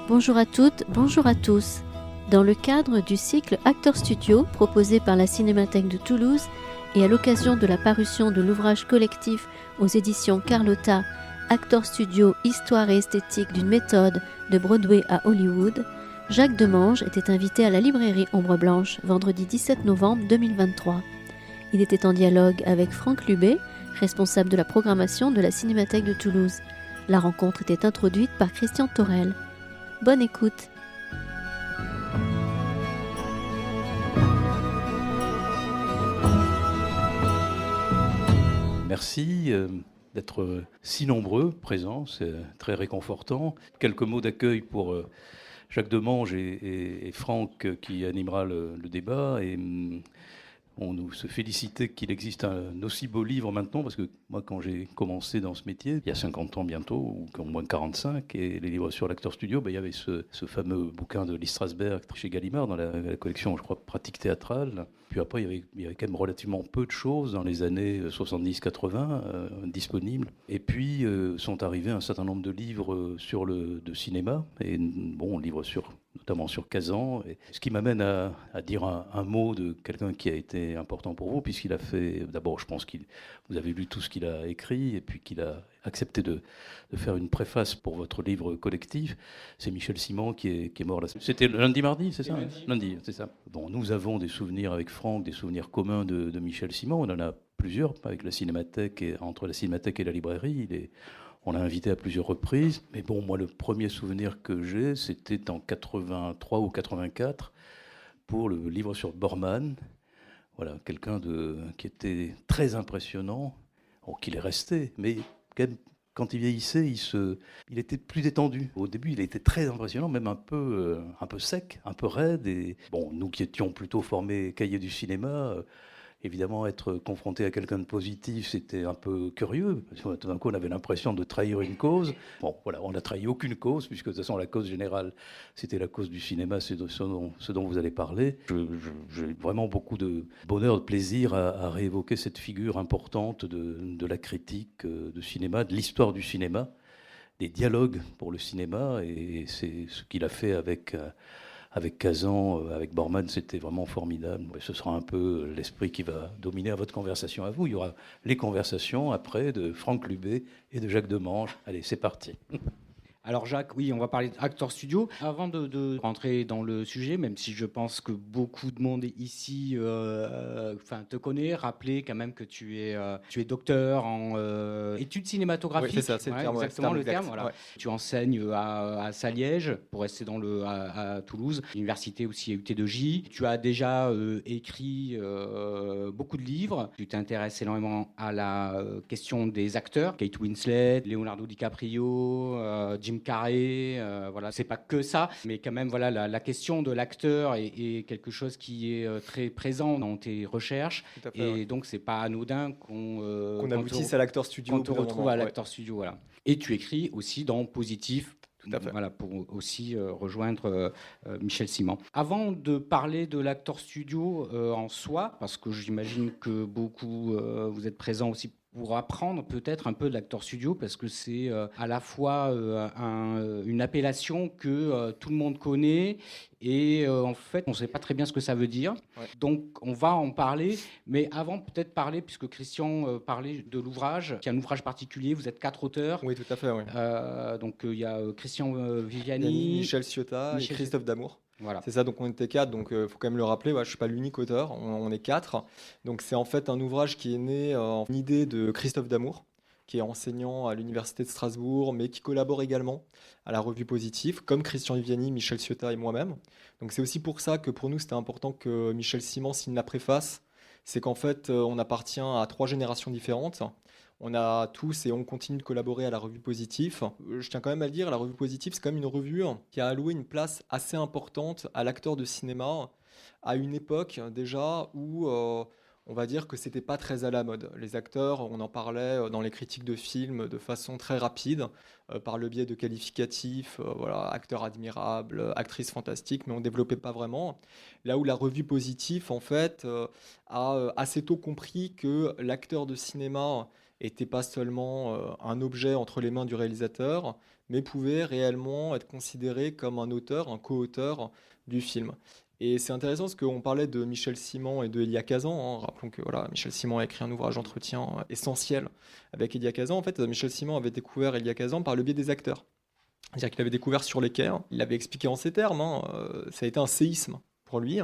Bonjour à toutes, bonjour à tous. Dans le cadre du cycle Acteurs Studio proposé par la Cinémathèque de Toulouse et à l'occasion de la parution de l'ouvrage collectif aux éditions Carlotta, Acteurs Studio, Histoire et esthétique d'une méthode de Broadway à Hollywood, Jacques Demange était invité à la librairie Ombre Blanche vendredi 17 novembre 2023. Il était en dialogue avec Franck Lubé, responsable de la programmation de la Cinémathèque de Toulouse. La rencontre était introduite par Christian Torel. Bonne écoute. Merci d'être si nombreux présents, c'est très réconfortant. Quelques mots d'accueil pour Jacques Demange et Franck qui animera le débat. Et on nous se félicitait qu'il existe un aussi beau livre maintenant, parce que moi, quand j'ai commencé dans ce métier, il y a 50 ans bientôt, ou au moins 45, et les livres sur l'Acteur Studio, il y avait ce fameux bouquin de Lee Strasberg chez Gallimard, dans la collection, je crois, Pratique théâtrale. Puis après, il y avait quand même relativement peu de choses dans les années 70-80 disponibles. Et puis, sont arrivés un certain nombre de livres de cinéma, et bon, livres notamment sur Kazan. Et ce qui m'amène à dire un mot de quelqu'un qui a été important pour vous, puisqu'il a fait, d'abord, je pense que vous avez lu tout ce qu'il a écrit, et puis qu'il a accepté de faire une préface pour votre livre collectif. C'est Michel Simon qui est mort là. C'était lundi-mardi, c'est ça? Lundi, c'est ça. Bon, nous avons des souvenirs avec Franck, des souvenirs communs de Michel Simon. On en a plusieurs avec la Cinémathèque, et entre la Cinémathèque et la librairie. On l'a invité à plusieurs reprises. Mais bon, moi, le premier souvenir que j'ai, c'était en 83 ou 84 pour le livre sur Borman. Voilà, quelqu'un qui était très impressionnant, qu'il est resté, mais quand il vieillissait, il était plus détendu. Au début, il était très impressionnant, même un peu sec, un peu raide. Et bon, nous qui étions plutôt formés cahiers du cinéma, évidemment, être confronté à quelqu'un de positif, c'était un peu curieux. Parce que tout d'un coup, on avait l'impression de trahir une cause. Bon, voilà, on n'a trahi aucune cause, puisque de toute façon, la cause générale, c'était la cause du cinéma, c'est de ce dont vous allez parler. J'ai vraiment beaucoup de bonheur, de plaisir à réévoquer cette figure importante de la critique de cinéma, de l'histoire du cinéma, des dialogues pour le cinéma, et c'est ce qu'il a fait avec Kazan, avec Borman, c'était vraiment formidable. Ce sera un peu l'esprit qui va dominer à votre conversation à vous. Il y aura les conversations après de Franck Lubé et de Jacques Demange. Allez, c'est parti. Alors Jacques, oui, on va parler d'Acteurs Studio. Avant de rentrer dans le sujet, même si je pense que beaucoup de monde ici te connaît, rappeler quand même que tu es docteur en études cinématographiques. Oui, c'est ça, c'est exactement le terme. exact. Voilà. Ouais. Tu enseignes à Saliège, pour rester à Toulouse, l'université aussi à UT2J. Tu as déjà écrit beaucoup de livres. Tu t'intéresses énormément à la question des acteurs, Kate Winslet, Leonardo DiCaprio, Jim Carrey, voilà, c'est pas que ça, mais quand même, voilà, la question de l'acteur est quelque chose qui est très présent dans tes recherches, Tout à fait, et ouais. donc c'est pas anodin qu'on aboutisse à l'Acteur Studio. qu'on te retrouve à l'Acteur Studio, voilà. Et tu écris aussi dans Positif. Tout à fait. Voilà, pour aussi rejoindre Michel Simon. Avant de parler de l'Acteur Studio en soi, parce que j'imagine que beaucoup vous êtes présents aussi pour apprendre peut-être un peu de l'Acteur Studio, parce que c'est à la fois une appellation que tout le monde connaît, et en fait, on ne sait pas très bien ce que ça veut dire. Ouais. Donc, on va en parler. Mais avant, peut-être parler, puisque Christian parlait de l'ouvrage, qui est un ouvrage particulier. Vous êtes 4 auteurs. Oui, tout à fait. Ouais. Donc, il y a Christian Viviani, Yanni, Michel Ciotta et Christophe Damour. Voilà. C'est ça, donc on était 4, donc il faut quand même le rappeler, je ne suis pas l'unique auteur, on est 4. Donc c'est en fait un ouvrage qui est né en idée de Christophe Damour, qui est enseignant à l'université de Strasbourg, mais qui collabore également à la revue Positif, comme Christian Viviani, Michel Ciotta et moi-même. Donc c'est aussi pour ça que pour nous c'était important que Michel Simon signe la préface. C'est qu'en fait on appartient à 3 générations différentes. On a tous et on continue de collaborer à la revue Positif. Je tiens quand même à le dire, la revue Positif, c'est quand même une revue qui a alloué une place assez importante à l'acteur de cinéma à une époque déjà où on va dire que c'était pas très à la mode. Les acteurs, on en parlait dans les critiques de films de façon très rapide, par le biais de qualificatifs, voilà, acteur admirable, actrice fantastique, mais on développait pas vraiment. Là où la revue Positif, en fait, a assez tôt compris que l'acteur de cinéma n'était pas seulement un objet entre les mains du réalisateur, mais pouvait réellement être considéré comme un auteur, un co-auteur du film. Et c'est intéressant parce qu'on parlait de Michel Simon et de Elia Kazan. Rappelons que voilà, Michel Simon a écrit un ouvrage d'entretien essentiel avec Elia Kazan. En fait, Michel Simon avait découvert Elia Kazan par le biais des acteurs. C'est-à-dire qu'il avait découvert sur les quais, il l'avait expliqué en ces termes, ça a été un séisme pour lui,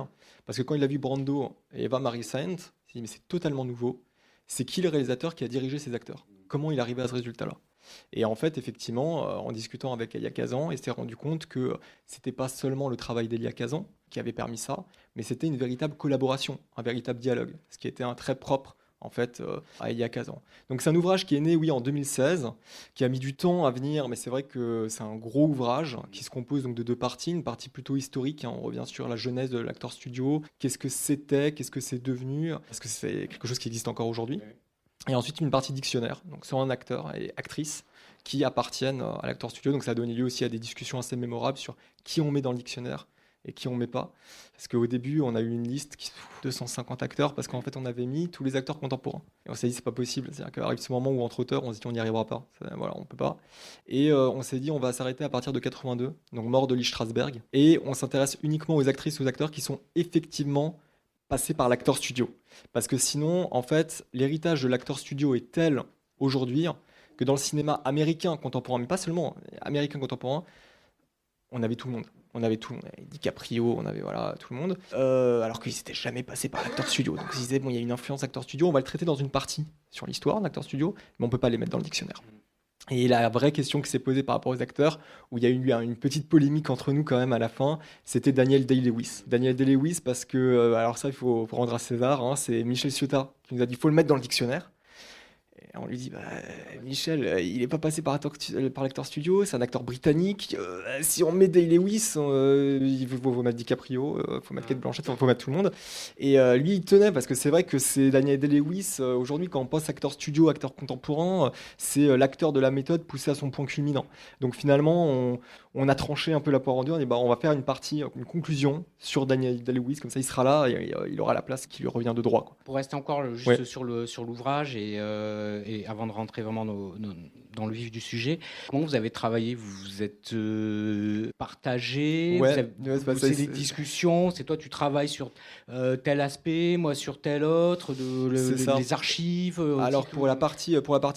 parce que quand il a vu Brando et Eva Marie Saint, il s'est dit mais c'est totalement nouveau, c'est qui le réalisateur qui a dirigé ces acteurs? Comment il est arrivé à ce résultat-là? Et en fait, effectivement, en discutant avec Elia Kazan, il s'est rendu compte que c'était pas seulement le travail d'Elia Kazan qui avait permis ça, mais c'était une véritable collaboration, un véritable dialogue, ce qui était un trait propre en fait à Elia Kazan. Donc c'est un ouvrage qui est né en 2016, qui a mis du temps à venir, mais c'est vrai que c'est un gros ouvrage qui se compose donc de 2 parties, une partie plutôt historique, on revient sur la genèse de l'Actors Studio, qu'est-ce que c'était, qu'est-ce que c'est devenu, est-ce que c'est quelque chose qui existe encore aujourd'hui? Et ensuite une partie dictionnaire, donc sur un acteur et actrice qui appartiennent à l'Actors Studio, donc ça a donné lieu aussi à des discussions assez mémorables sur qui on met dans le dictionnaire et qui on met pas. Parce qu'au début, on a eu une liste qui 250 acteurs parce qu'en fait, on avait mis tous les acteurs contemporains. Et on s'est dit, c'est pas possible. C'est-à-dire qu'arrive ce moment où entre auteurs, on se dit, on n'y arrivera pas. Voilà, on peut pas. Et on s'est dit, on va s'arrêter à partir de 82, donc mort de Lee Strasberg. Et on s'intéresse uniquement aux actrices et aux acteurs qui sont effectivement passés par l'Actors Studio. Parce que sinon, en fait, l'héritage de l'Actors Studio est tel aujourd'hui que dans le cinéma américain contemporain, mais pas seulement américain contemporain, on avait tout le monde. On avait tout, on avait DiCaprio, on avait voilà, tout le monde. Alors qu'ils n'étaient jamais passés par l'Actors Studio. Donc ils disaient, bon, il y a une influence Actors Studio, on va le traiter dans une partie sur l'histoire de l'Actors Studio, mais on ne peut pas les mettre dans le dictionnaire. Et la vraie question qui s'est posée par rapport aux acteurs, où il y a eu une petite polémique entre nous quand même à la fin, c'était Daniel Day-Lewis. Daniel Day-Lewis parce que, alors ça il faut rendre à César, c'est Michel Ciotat qui nous a dit, il faut le mettre dans le dictionnaire. Et on lui dit, Michel, il n'est pas passé par l'Actors Studio, c'est un acteur britannique. Si on met Day-Lewis, il faut mettre DiCaprio, il faut mettre Cate Blanchett, il faut mettre tout le monde. Et lui, il tenait, parce que c'est vrai que c'est Daniel Day-Lewis, aujourd'hui, quand on pense Actors Studio, acteur contemporain, c'est l'acteur de la méthode poussé à son point culminant. Donc finalement, on a tranché un peu la poire en deux, on dit, on va faire une partie, une conclusion sur Daniel Day-Lewis, comme ça il sera là, et il aura la place qui lui revient de droit. Pour rester encore juste sur l'ouvrage et avant de rentrer vraiment dans le vif du sujet, comment vous avez travaillé? Vous êtes partagé, c'est des discussions, c'est toi tu travailles sur tel aspect, moi sur tel autre, les archives. Alors pour la partie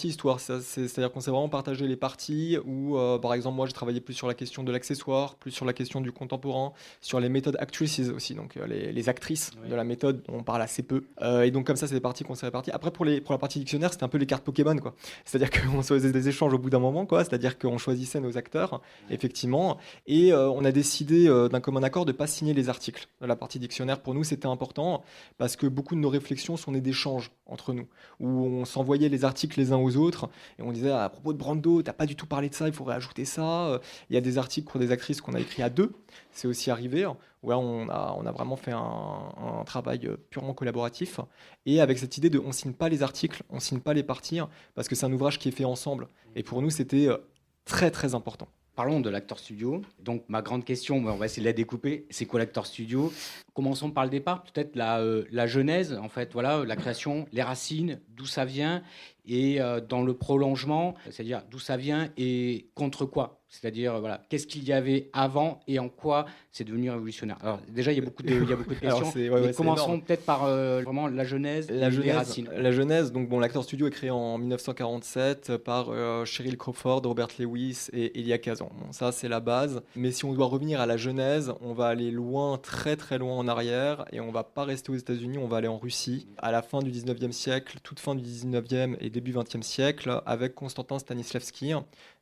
histoire, c'est-à-dire qu'on s'est vraiment partagé les parties où par exemple moi j'ai travaillé plus sur la question de l'accessoire, plus sur la question du contemporain, sur les méthodes actresses aussi, donc les actrices de la méthode, on parle assez peu. Et donc comme ça c'est des parties qu'on s'est réparties. Après pour la partie dictionnaire, c'était un peu les cartes Pokémon quoi. C'est-à-dire qu'on se faisait des échanges au bout d'un moment quoi, c'est-à-dire qu'on choisissait nos acteurs effectivement et on a décidé d'un commun accord de pas signer les articles de la partie dictionnaire. Pour nous c'était important parce que beaucoup de nos réflexions sont nées d'échanges entre nous où on s'envoyait les articles les uns aux autres et on disait à propos de Brando, t'as pas du tout parlé de ça, il faudrait ajouter ça. Il y a des articles pour des actrices qu'on a écrits à 2, c'est aussi arrivé, où là on a vraiment fait un travail purement collaboratif, et avec cette idée de on signe pas les articles, on signe pas les parties, parce que c'est un ouvrage qui est fait ensemble, et pour nous c'était très très important. Parlons de l'Actors Studio. Donc ma grande question, on va essayer de la découper, c'est quoi l'Actors Studio? Commençons par le départ, peut-être la genèse, en fait, voilà, la création, les racines, d'où ça vient, et dans le prolongement, c'est-à-dire d'où ça vient et contre quoi. C'est-à-dire, voilà, qu'est-ce qu'il y avait avant et en quoi c'est devenu révolutionnaire. Alors déjà, il y a beaucoup de questions. Mais commençons peut-être par vraiment la genèse, les racines. La genèse, donc bon, l'Actors Studio est créé en 1947 par Cheryl Crawford, Robert Lewis et Elia Kazan. Bon, ça, c'est la base. Mais si on doit revenir à la genèse, on va aller loin, très très loin en arrière, et on va pas rester aux États-Unis, on va aller en Russie, à la fin du 19e siècle, toute fin du 19e et début 20e siècle, avec Konstantin Stanislavski,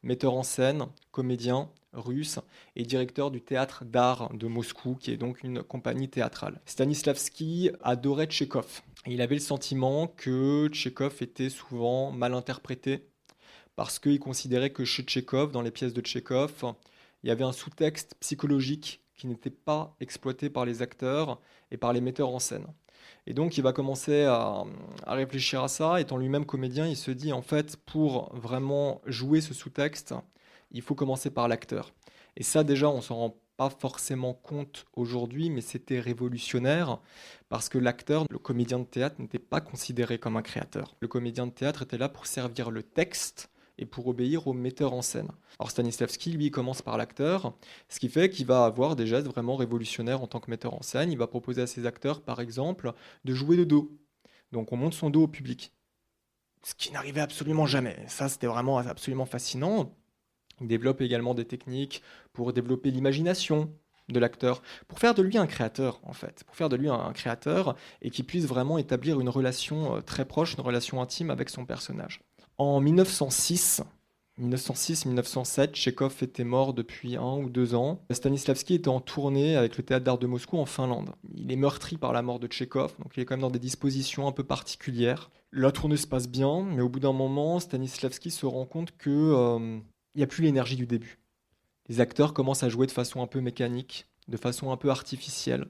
metteur en scène, comédien russe et directeur du théâtre d'art de Moscou, qui est donc une compagnie théâtrale. Stanislavski adorait Tchekhov. Il avait le sentiment que Tchekhov était souvent mal interprété, parce qu'il considérait que chez Tchekhov, dans les pièces de Tchekhov, il y avait un sous-texte psychologique qui n'était pas exploité par les acteurs et par les metteurs en scène. Et donc il va commencer à réfléchir à ça. Étant lui-même comédien, il se dit en fait, pour vraiment jouer ce sous-texte, il faut commencer par l'acteur. Et ça déjà, on s'en rend pas forcément compte aujourd'hui, mais c'était révolutionnaire parce que l'acteur, le comédien de théâtre, n'était pas considéré comme un créateur. Le comédien de théâtre était là pour servir le texte et pour obéir au metteur en scène. Alors Stanislavski, lui, commence par l'acteur, ce qui fait qu'il va avoir des gestes vraiment révolutionnaires en tant que metteur en scène. Il va proposer à ses acteurs, par exemple, de jouer de dos. Donc on monte son dos au public, ce qui n'arrivait absolument jamais. Ça, c'était vraiment absolument fascinant. Il développe également des techniques pour développer l'imagination de l'acteur, pour faire de lui un créateur, en fait, pour faire de lui un créateur et qu'il puisse vraiment établir une relation très proche, une relation intime avec son personnage. En 1906-1907, Tchekhov était mort depuis 1 ou 2 ans. Stanislavski était en tournée avec le Théâtre d'Art de Moscou en Finlande. Il est meurtri par la mort de Tchekhov, donc il est quand même dans des dispositions un peu particulières. La tournée se passe bien, mais au bout d'un moment, Stanislavski se rend compte que il n'y a plus l'énergie du début. Les acteurs commencent à jouer de façon un peu mécanique, de façon un peu artificielle.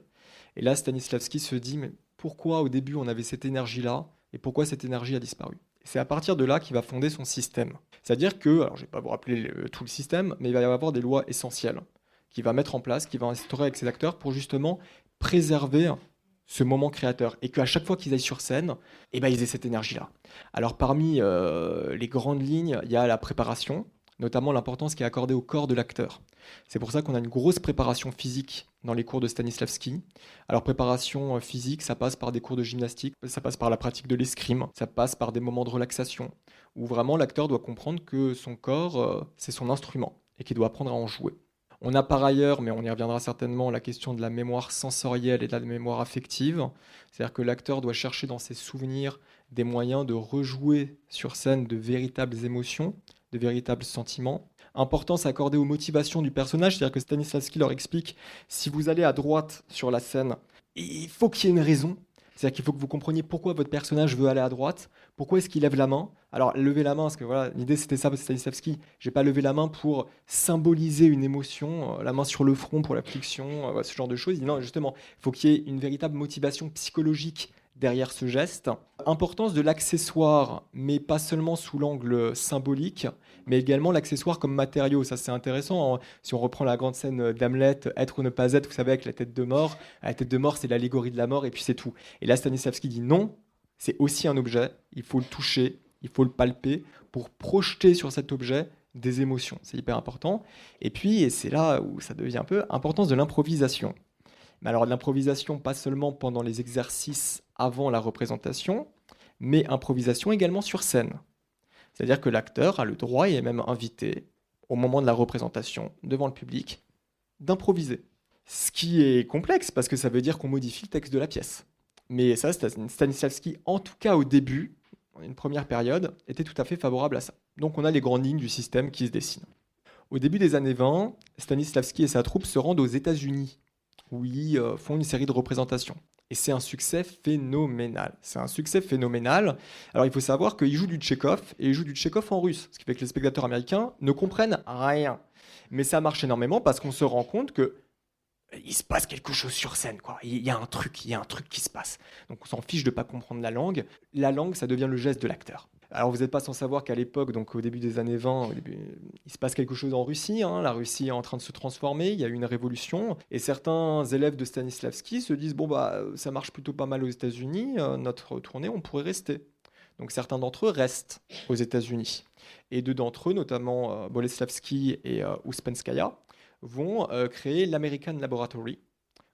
Et là, Stanislavski se dit, mais pourquoi au début on avait cette énergie-là, et pourquoi cette énergie a disparu ? Et c'est à partir de là qu'il va fonder son système. C'est-à-dire que, alors je ne vais pas vous rappeler tout le système, mais il va y avoir des lois essentielles qu'il va mettre en place, qu'il va instaurer avec ses acteurs pour justement préserver ce moment créateur. Et qu'à chaque fois qu'ils aillent sur scène, ils aient cette énergie-là. Alors parmi les grandes lignes, il y a la préparation, notamment l'importance qui est accordée au corps de l'acteur. C'est pour ça qu'on a une grosse préparation physique dans les cours de Stanislavski. Alors préparation physique, ça passe par des cours de gymnastique, ça passe par la pratique de l'escrime, ça passe par des moments de relaxation, où vraiment l'acteur doit comprendre que son corps, c'est son instrument, et qu'il doit apprendre à en jouer. On a par ailleurs, mais on y reviendra certainement, la question de la mémoire sensorielle et de la mémoire affective. C'est-à-dire que l'acteur doit chercher dans ses souvenirs des moyens de rejouer sur scène de véritables émotions, de véritables sentiments. Importance accordée aux motivations du personnage, c'est-à-dire que Stanislavski leur explique, si vous allez à droite sur la scène, il faut qu'il y ait une raison. C'est-à-dire qu'il faut que vous compreniez pourquoi votre personnage veut aller à droite, pourquoi est-ce qu'il lève la main. Alors, lever la main, parce que voilà, l'idée c'était ça, Stanislavski, j'ai pas levé la main pour symboliser une émotion, la main sur le front pour l'affliction, ce genre de choses. Il dit non, justement, il faut qu'il y ait une véritable motivation psychologique derrière ce geste. Importance de l'accessoire, mais pas seulement sous l'angle symbolique, mais également l'accessoire comme matériau. Ça, c'est intéressant. Si on reprend la grande scène d'Hamlet, être ou ne pas être, vous savez, avec la tête de mort. La tête de mort, c'est l'allégorie de la mort, et puis c'est tout. Et là, Stanislavski dit non, c'est aussi un objet. Il faut le toucher, il faut le palper pour projeter sur cet objet des émotions. C'est hyper important. Et puis, et c'est là où ça devient un peu importance de l'improvisation. Mais alors, l'improvisation, pas seulement pendant les exercices avant la représentation, mais improvisation également sur scène. C'est-à-dire que l'acteur a le droit et est même invité, au moment de la représentation, devant le public, d'improviser. Ce qui est complexe, parce que ça veut dire qu'on modifie le texte de la pièce. Mais ça, Stanislavski, en tout cas au début, dans une première période, était tout à fait favorable à ça. Donc on a les grandes lignes du système qui se dessinent. Au début des années 20, Stanislavski et sa troupe se rendent aux États-Unis, où ils font une série de représentations. Et c'est un succès phénoménal. Alors il faut savoir qu'ils jouent du Tchekhov, et ils jouent du Tchekhov en russe, ce qui fait que les spectateurs américains ne comprennent rien. Mais ça marche énormément parce qu'on se rend compte que il se passe quelque chose sur scène, quoi. Il y a un truc qui se passe. Donc on s'en fiche de ne pas comprendre la langue. La langue, ça devient le geste de l'acteur. Alors vous n'êtes pas sans savoir qu'à l'époque, donc au début des années 20, il se passe quelque chose en Russie. La Russie est en train de se transformer, il y a eu une révolution. Et certains élèves de Stanislavski se disent, ça marche plutôt pas mal aux États-Unis, notre tournée, on pourrait rester. Donc certains d'entre eux restent aux États-Unis. Et deux d'entre eux, notamment Boleslavski et Uspenskaya, vont créer l'American Laboratory,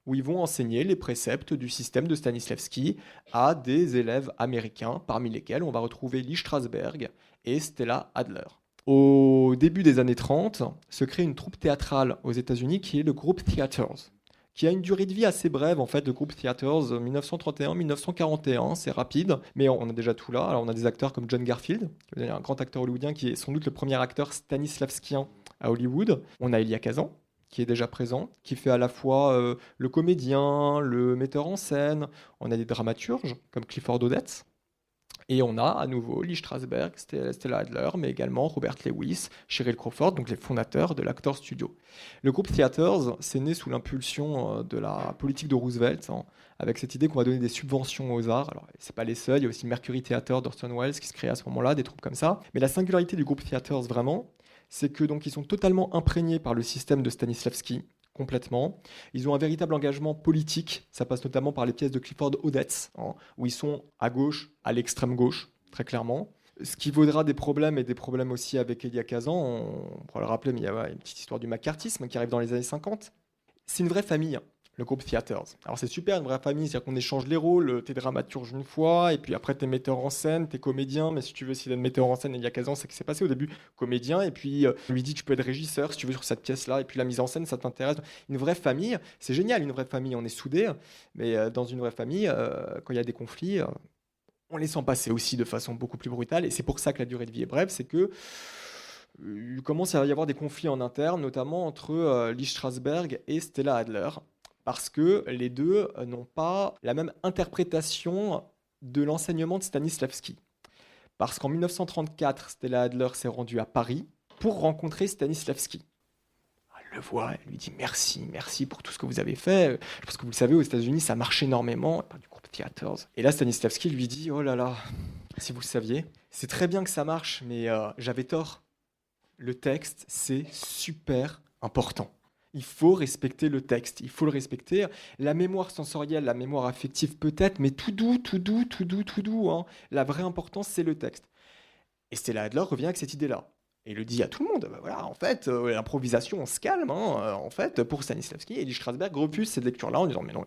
où ils vont enseigner les préceptes du système de Stanislavski à des élèves américains, parmi lesquels on va retrouver Lee Strasberg et Stella Adler. Au début des années 30, se crée une troupe théâtrale aux États-Unis qui est le Group Theaters, qui a une durée de vie assez brève, en fait, le Group Theaters, 1931-1941, c'est rapide, mais on a déjà tout là. Alors on a des acteurs comme John Garfield, qui est un grand acteur hollywoodien, qui est sans doute le premier acteur stanislavskien à Hollywood. On a Elia Kazan, qui est déjà présent, qui fait à la fois le comédien, le metteur en scène. On a des dramaturges comme Clifford Odets. Et on a à nouveau Lee Strasberg, Stella Adler, mais également Robert Lewis, Cheryl Crawford, donc les fondateurs de l'Actors Studio. Le groupe Theaters, c'est né sous l'impulsion de la politique de Roosevelt, avec cette idée qu'on va donner des subventions aux arts. Alors, c'est pas les seuls, il y a aussi Mercury Theatre d'Orson Welles qui se crée à ce moment-là, des troupes comme ça. Mais la singularité du groupe Theaters, vraiment, c'est que donc ils sont totalement imprégnés par le système de Stanislavski, complètement. Ils ont un véritable engagement politique. Ça passe notamment par les pièces de Clifford Odets, hein, où ils sont à gauche, à l'extrême gauche, très clairement. Ce qui vaudra des problèmes, et des problèmes aussi avec Elia Kazan. On pourra le rappeler, mais il y a une petite histoire du macartisme qui arrive dans les années 50. C'est une vraie famille, le groupe Theaters. Alors c'est super, une vraie famille, c'est-à-dire qu'on échange les rôles. T'es dramaturge une fois, et puis après t'es metteur en scène, t'es comédien, mais si tu veux essayer d'être metteur en scène, Elia Kazan, c'est ce qui s'est passé au début, comédien, et puis on lui dit tu peux être régisseur si tu veux sur cette pièce-là, et puis la mise en scène, ça t'intéresse. Une vraie famille, c'est génial, une vraie famille, on est soudés, mais dans une vraie famille, quand il y a des conflits... on les sent passer aussi de façon beaucoup plus brutale, et c'est pour ça que la durée de vie est brève, c'est que il commence à y avoir des conflits en interne, notamment entre Lee Strasberg et Stella Adler, parce que les deux n'ont pas la même interprétation de l'enseignement de Stanislavski. Parce qu'en 1934, Stella Adler s'est rendue à Paris pour rencontrer Stanislavski. Elle le voit, elle lui dit merci pour tout ce que vous avez fait. Je pense que vous le savez, aux États-Unis, ça marche énormément, du groupe Theaters. Et là, Stanislavski lui dit oh là là, si vous le saviez, c'est très bien que ça marche, mais j'avais tort. Le texte, c'est super important. Il faut respecter le texte, il faut le respecter. La mémoire sensorielle, la mémoire affective peut-être, mais tout doux. Hein. La vraie importance, c'est le texte. Et Stella Adler revient avec cette idée-là. Et le dit à tout le monde, voilà, en fait, l'improvisation, on se calme, hein, en fait, pour Stanislavski. Et Lee Strasberg refuse cette lecture-là en disant, mais non,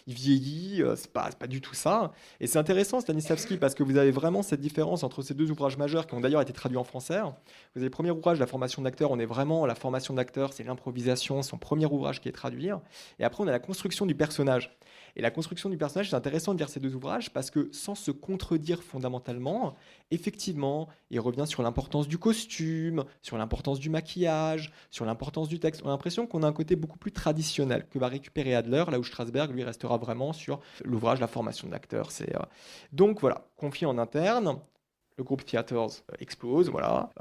il vieillit, c'est pas du tout ça. Et c'est intéressant, Stanislavski, parce que vous avez vraiment cette différence entre ces deux ouvrages majeurs qui ont d'ailleurs été traduits en français. Vous avez le premier ouvrage, la formation d'acteur, on est vraiment, la formation d'acteur, c'est l'improvisation, son premier ouvrage qui est traduit. Et après, on a la construction du personnage. Et la construction du personnage, c'est intéressant de lire ces deux ouvrages parce que sans se contredire fondamentalement, effectivement, il revient sur l'importance du costume, sur l'importance du maquillage, sur l'importance du texte. On a l'impression qu'on a un côté beaucoup plus traditionnel que va récupérer Adler, là où Strasberg, lui, restera vraiment sur l'ouvrage La formation d'acteur. Donc voilà, conflit en interne. Le groupe Theaters explose, voilà.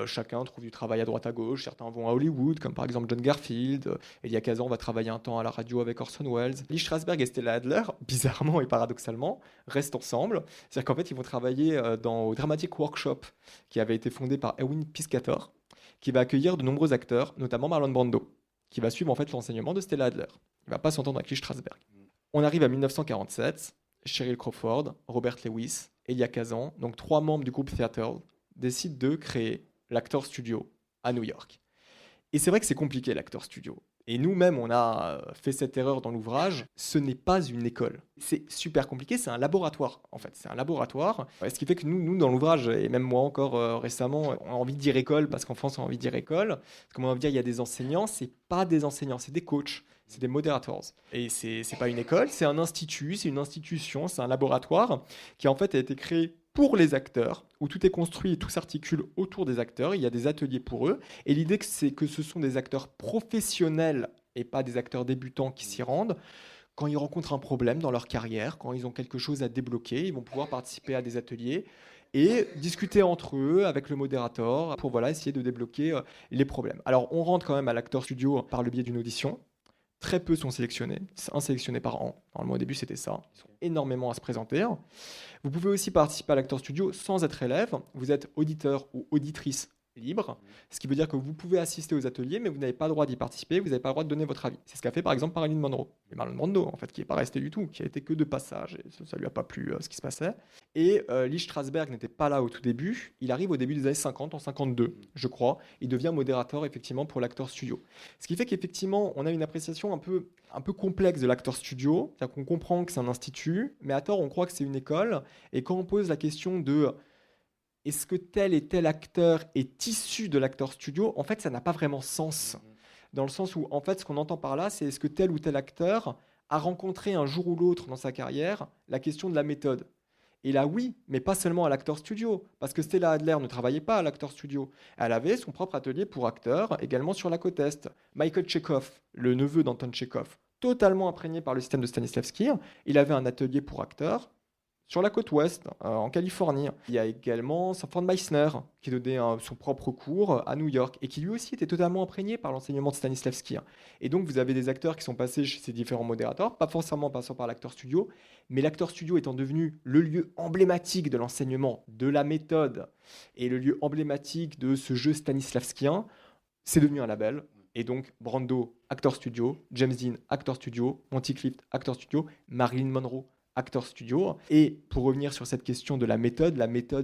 Chacun trouve du travail à droite à gauche. Certains vont à Hollywood, comme par exemple John Garfield. Elia Kazan va travailler un temps à la radio avec Orson Welles. Lee Strasberg et Stella Adler, bizarrement et paradoxalement, restent ensemble. C'est-à-dire qu'en fait, ils vont travailler au Dramatic Workshop, qui avait été fondé par Erwin Piscator, qui va accueillir de nombreux acteurs, notamment Marlon Brando, qui va suivre en fait l'enseignement de Stella Adler. Il ne va pas s'entendre avec Lee Strasberg. On arrive à 1947. Sheryl Crawford, Robert Lewis, Elia Kazan, donc 3 membres du groupe Theaters, décident de créer l'Actors Studio à New York. Et c'est vrai que c'est compliqué, l'Actors Studio. Et nous-mêmes, on a fait cette erreur dans l'ouvrage. Ce n'est pas une école. C'est super compliqué, c'est un laboratoire, en fait. C'est un laboratoire. Ce qui fait que nous dans l'ouvrage, et même moi encore récemment, on a envie de dire école, parce qu'en France, on a envie de dire école. Parce qu'on a envie de dire, il y a des enseignants, c'est pas des enseignants, c'est des coachs. C'est des moderators. Et c'est pas une école, c'est un institut, c'est une institution, c'est un laboratoire qui en fait a été créé pour les acteurs, où tout est construit et tout s'articule autour des acteurs. Il y a des ateliers pour eux. Et l'idée, c'est que ce sont des acteurs professionnels et pas des acteurs débutants qui s'y rendent. Quand ils rencontrent un problème dans leur carrière, quand ils ont quelque chose à débloquer, ils vont pouvoir participer à des ateliers et discuter entre eux avec le modérateur pour essayer de débloquer les problèmes. Alors, on rentre quand même à l'Actors Studio par le biais d'une audition. Très peu sont sélectionnés, c'est un sélectionné par an. Normalement, au début, c'était ça. Ils sont énormément à se présenter. Vous pouvez aussi participer à l'Actors Studio sans être élève. Vous êtes auditeur ou auditrice libre, ce qui veut dire que vous pouvez assister aux ateliers, mais vous n'avez pas le droit d'y participer, vous n'avez pas le droit de donner votre avis. C'est ce qu'a fait par exemple Marilyn Monroe. Et Marlon Brando, en fait, qui n'est pas resté du tout, qui a été que de passage, et ça lui a pas plu ce qui se passait. Et Lee Strasberg n'était pas là au tout début, il arrive au début des années 50, en 52, je crois, il devient modérateur effectivement pour l'Actors Studio. Ce qui fait qu'effectivement, on a une appréciation un peu complexe de l'Actors Studio, c'est-à-dire qu'on comprend que c'est un institut, mais à tort, on croit que c'est une école, et quand on pose la question de est-ce que tel et tel acteur est issu de l'Actors Studio, en fait, ça n'a pas vraiment sens. Dans le sens où, en fait, ce qu'on entend par là, c'est est-ce que tel ou tel acteur a rencontré un jour ou l'autre dans sa carrière la question de la méthode. Et là, oui, mais pas seulement à l'Actors Studio, parce que Stella Adler ne travaillait pas à l'Actors Studio. Elle avait son propre atelier pour acteurs, également sur la côte Est. Michael Chekhov, le neveu d'Anton Chekhov, totalement imprégné par le système de Stanislavski, il avait un atelier pour acteurs, sur la côte ouest, en Californie. Il y a également Sanford Meisner, qui donnait son propre cours à New York, et qui lui aussi était totalement imprégné par l'enseignement de Stanislavski. Et donc, vous avez des acteurs qui sont passés chez ces différents modérateurs, pas forcément passant par l'Actors Studio, mais l'Actors Studio étant devenu le lieu emblématique de l'enseignement, de la méthode, et le lieu emblématique de ce jeu stanislavskien, c'est devenu un label. Et donc, Brando, acteur studio, James Dean, acteur studio, Monty Clift, acteur studio, Marilyn Monroe, acteur studio. Et pour revenir sur cette question de la méthode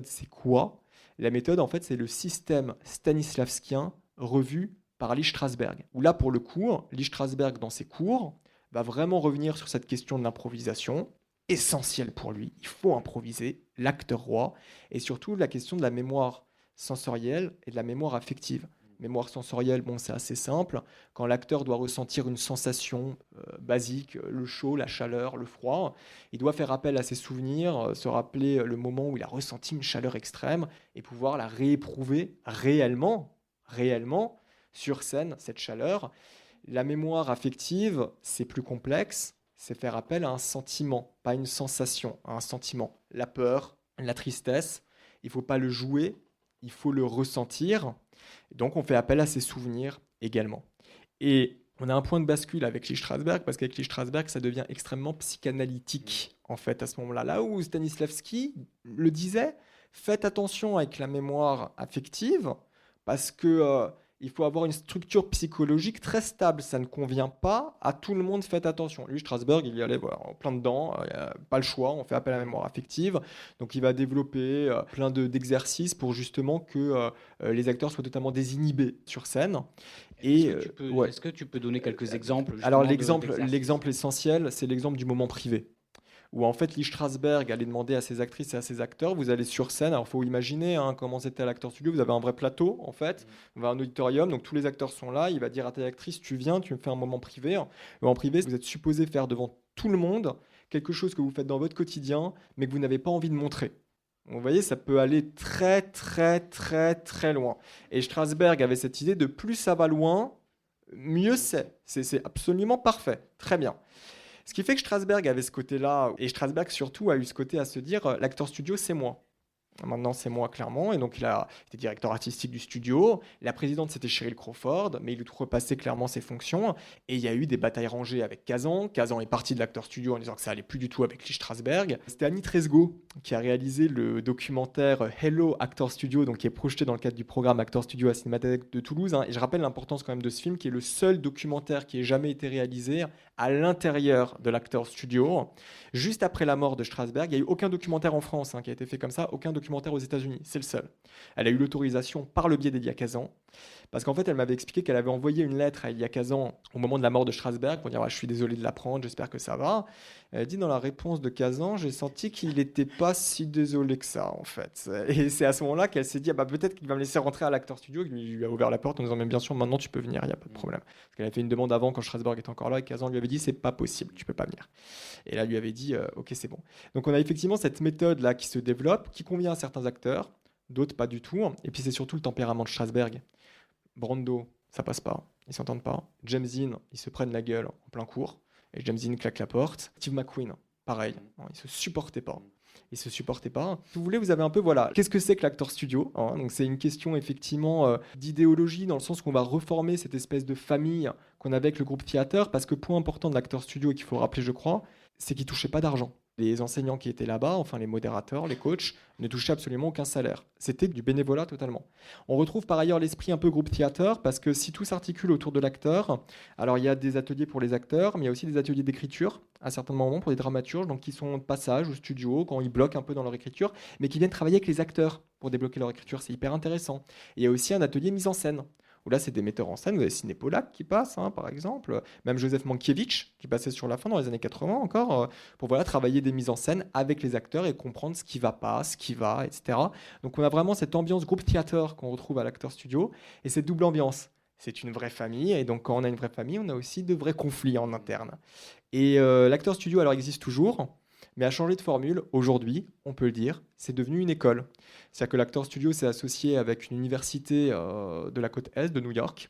c'est quoi ? La méthode, en fait, c'est le système stanislavskien revu par Lee Strasberg. Où là, pour le coup, Lee Strasberg, dans ses cours, va vraiment revenir sur cette question de l'improvisation, essentielle pour lui. Il faut improviser, l'acteur roi, et surtout la question de la mémoire sensorielle et de la mémoire affective. Mémoire sensorielle, bon, c'est assez simple. Quand l'acteur doit ressentir une sensation basique, le chaud, la chaleur, le froid, il doit faire appel à ses souvenirs, se rappeler le moment où il a ressenti une chaleur extrême et pouvoir la rééprouver réellement sur scène, cette chaleur. La mémoire affective, c'est plus complexe, c'est faire appel à un sentiment, pas une sensation, à un sentiment. La peur, la tristesse, il ne faut pas le jouer, il faut le ressentir. Donc on fait appel à ses souvenirs également. Et on a un point de bascule avec Lee Strasberg, parce qu'avec Lee Strasberg, ça devient extrêmement psychanalytique, en fait, à ce moment-là. Là où Stanislavski le disait, faites attention avec la mémoire affective, parce que il faut avoir une structure psychologique très stable. Ça ne convient pas à tout le monde, faites attention. Lui, Strasberg, il y allait en plein dedans, pas le choix, on fait appel à la mémoire affective. Donc il va développer plein d'exercices pour justement que les acteurs soient totalement désinhibés sur scène. Est-ce que tu peux donner quelques exemples? Alors l'exemple essentiel, c'est l'exemple du moment privé, où en fait Lee Strasberg allait demander à ses actrices et à ses acteurs, vous allez sur scène, alors il faut imaginer comment c'était à l'acteur studio, vous avez un vrai plateau en fait, vous avez un auditorium, donc tous les acteurs sont là, il va dire à tes actrices, tu viens, tu me fais un moment privé. Et en privé, vous êtes supposé faire devant tout le monde quelque chose que vous faites dans votre quotidien, mais que vous n'avez pas envie de montrer. Vous voyez, ça peut aller très très très très loin. Et Strasberg avait cette idée de plus ça va loin, mieux c'est. C'est absolument parfait, très bien. Ce qui fait que Strasberg avait ce côté-là, et Strasberg surtout a eu ce côté à se dire l'acteur studio, c'est moi. Maintenant, c'est moi, clairement. Et donc, il était directeur artistique du studio. La présidente, c'était Sheryl Crawford, mais il repassait clairement ses fonctions. Et il y a eu des batailles rangées avec Kazan. Kazan est parti de l'acteur studio en disant que ça allait plus du tout avec Lee Strasberg. C'était Annie Tresgo qui a réalisé le documentaire Hello Actor Studio, donc qui est projeté dans le cadre du programme Actor Studio à Cinémathèque de Toulouse. Et je rappelle l'importance quand même de ce film, qui est le seul documentaire qui ait jamais été réalisé à l'intérieur de l'Actor Studio. Juste après la mort de Strasberg, il n'y a eu aucun documentaire en France qui a été fait comme ça, aucun documentaire aux États-Unis, c'est le seul. Elle a eu l'autorisation par le biais d'Elia Kazan, parce qu'en fait, elle m'avait expliqué qu'elle avait envoyé une lettre à Elia Kazan au moment de la mort de Strasberg pour dire je suis désolé de l'apprendre, j'espère que ça va. Elle dit dans la réponse de Kazan, j'ai senti qu'il n'était pas si désolé que ça, en fait. Et c'est à ce moment-là qu'elle s'est dit peut-être qu'il va me laisser rentrer à l'Actor Studio, qu'il lui a ouvert la porte en disant mais bien sûr, maintenant tu peux venir, il n'y a pas de problème. Parce qu'elle avait fait une demande avant quand Strasberg était encore là, et Kazan lui avait dit c'est pas possible, tu peux pas venir. Et là, lui avait dit ok, c'est bon. Donc on a effectivement cette méthode-là qui se développe, qui convient à certains acteurs, d'autres pas du tout. Et puis c'est surtout le tempérament de Strasberg. Brando, ça passe pas, ils s'entendent pas. James Dean, ils se prennent la gueule en plein cours, et James Dean claque la porte. Steve McQueen, pareil, ils se supportaient pas. Si vous voulez, vous avez un peu, qu'est-ce que c'est que l'acteur studio, Donc c'est une question effectivement d'idéologie, dans le sens qu'on va reformer cette espèce de famille qu'on avait avec le groupe Theater, parce que point important de l'acteur studio, et qu'il faut rappeler je crois, c'est qu'il touchait pas d'argent. Les enseignants qui étaient là-bas, enfin les modérateurs, les coachs, ne touchaient absolument aucun salaire. C'était du bénévolat totalement. On retrouve par ailleurs l'esprit un peu groupe théâtre, parce que si tout s'articule autour de l'acteur, alors il y a des ateliers pour les acteurs, mais il y a aussi des ateliers d'écriture, à certains moments pour des dramaturges, donc qui sont de passage au studio, quand ils bloquent un peu dans leur écriture, mais qui viennent travailler avec les acteurs pour débloquer leur écriture, c'est hyper intéressant. Et il y a aussi un atelier mise en scène, où là, c'est des metteurs en scène. Vous avez Sidney Pollack qui passe, par exemple. Même Joseph Mankiewicz, qui passait sur la fin dans les années 80 encore, pour travailler des mises en scène avec les acteurs et comprendre ce qui va pas, ce qui va, etc. Donc, on a vraiment cette ambiance groupe théâtre qu'on retrouve à l'Actor Studio, et cette double ambiance. C'est une vraie famille, et donc quand on a une vraie famille, on a aussi de vrais conflits en interne. Et l'Actor Studio, alors, existe toujours, mais a changé de formule. Aujourd'hui, on peut le dire, c'est devenu une école. C'est-à-dire que l'Actor Studio s'est associé avec une université de la côte Est de New York,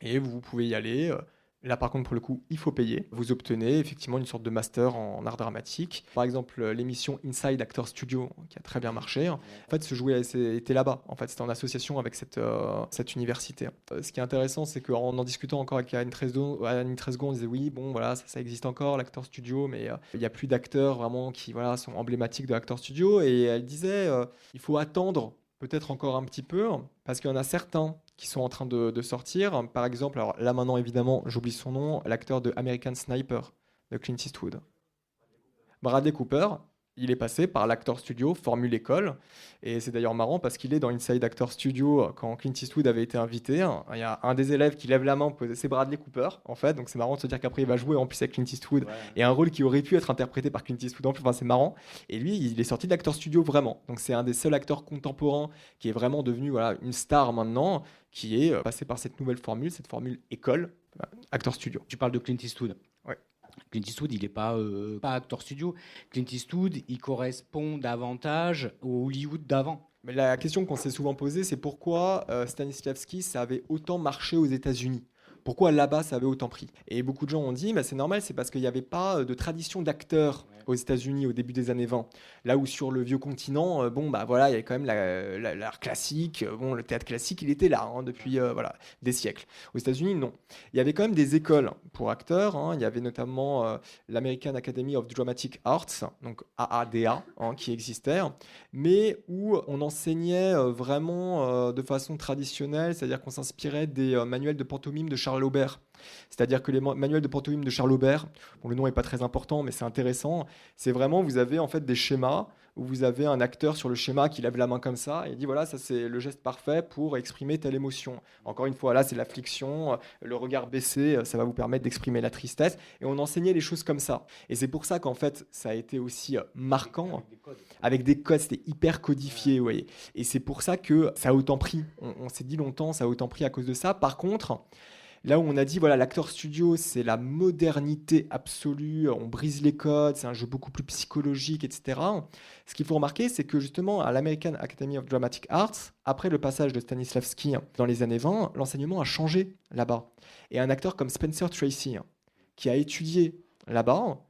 et vous pouvez y aller. Là, par contre, pour le coup, il faut payer. Vous obtenez effectivement une sorte de master en art dramatique. Par exemple, l'émission Inside Actor Studio, qui a très bien marché, en fait, était là-bas. En fait, c'était en association avec cette université. Ce qui est intéressant, c'est qu'en discutant encore avec Annie Tresgo, on disait oui, bon, ça existe encore, l'Actor Studio, mais il n'y a plus d'acteurs vraiment qui sont emblématiques de l'Actor Studio. Et elle disait, il faut attendre Peut-être encore un petit peu, parce qu'il y en a certains qui sont en train de sortir. Par exemple, alors là maintenant évidemment, j'oublie son nom, l'acteur de American Sniper de Clint Eastwood. Bradley Cooper, il est passé par l'Actor Studio, Formule École. Et c'est d'ailleurs marrant parce qu'il est dans Inside Actor Studio quand Clint Eastwood avait été invité. Il y a un des élèves qui lève la main, c'est Bradley Cooper, en fait. Donc c'est marrant de se dire qu'après, il va jouer en plus avec Clint Eastwood. Ouais. Et un rôle qui aurait pu être interprété par Clint Eastwood en plus. Enfin, c'est marrant. Et lui, il est sorti de l'Actor Studio vraiment. Donc c'est un des seuls acteurs contemporains qui est vraiment devenu une star maintenant, qui est passé par cette nouvelle formule, cette formule école, Actor Studio. Tu parles de Clint Eastwood. Ouais. Clint Eastwood, il n'est pas acteur studio. Clint Eastwood, il correspond davantage au Hollywood d'avant. Mais la question qu'on s'est souvent posée, c'est pourquoi Stanislavski, ça avait autant marché aux États-Unis. Pourquoi là-bas, ça avait autant pris. Et beaucoup de gens ont dit, c'est normal, c'est parce qu'il n'y avait pas de tradition d'acteurs aux États-Unis au début des années 20. Là où sur le vieux continent, il y avait quand même l'art classique. Le théâtre classique, il était là depuis des siècles. Aux États-Unis, non. Il y avait quand même des écoles pour acteurs. Il y avait notamment l'American Academy of Dramatic Arts, donc AADA, qui existait, mais où on enseignait vraiment de façon traditionnelle, c'est-à-dire qu'on s'inspirait des manuels de pantomime de Charles Aubert. C'est-à-dire que les manuels de pantomime de Charles Aubert, le nom n'est pas très important, mais c'est intéressant, c'est vraiment, vous avez en fait des schémas où vous avez un acteur sur le schéma qui lève la main comme ça et dit voilà, ça c'est le geste parfait pour exprimer telle émotion. Encore une fois, là c'est l'affliction, le regard baissé, ça va vous permettre d'exprimer la tristesse et on enseignait les choses comme ça. Et c'est pour ça qu'en fait, ça a été aussi marquant, avec des codes, c'était hyper codifié, vous voyez. Et c'est pour ça que ça a autant pris, on s'est dit longtemps, ça a autant pris à cause de ça. Par contre, là où on a dit, l'Actor Studio, c'est la modernité absolue, on brise les codes, c'est un jeu beaucoup plus psychologique, etc. Ce qu'il faut remarquer, c'est que justement, à l'American Academy of Dramatic Arts, après le passage de Stanislavski dans les années 20, l'enseignement a changé là-bas. Et un acteur comme Spencer Tracy, qui a étudié là-bas,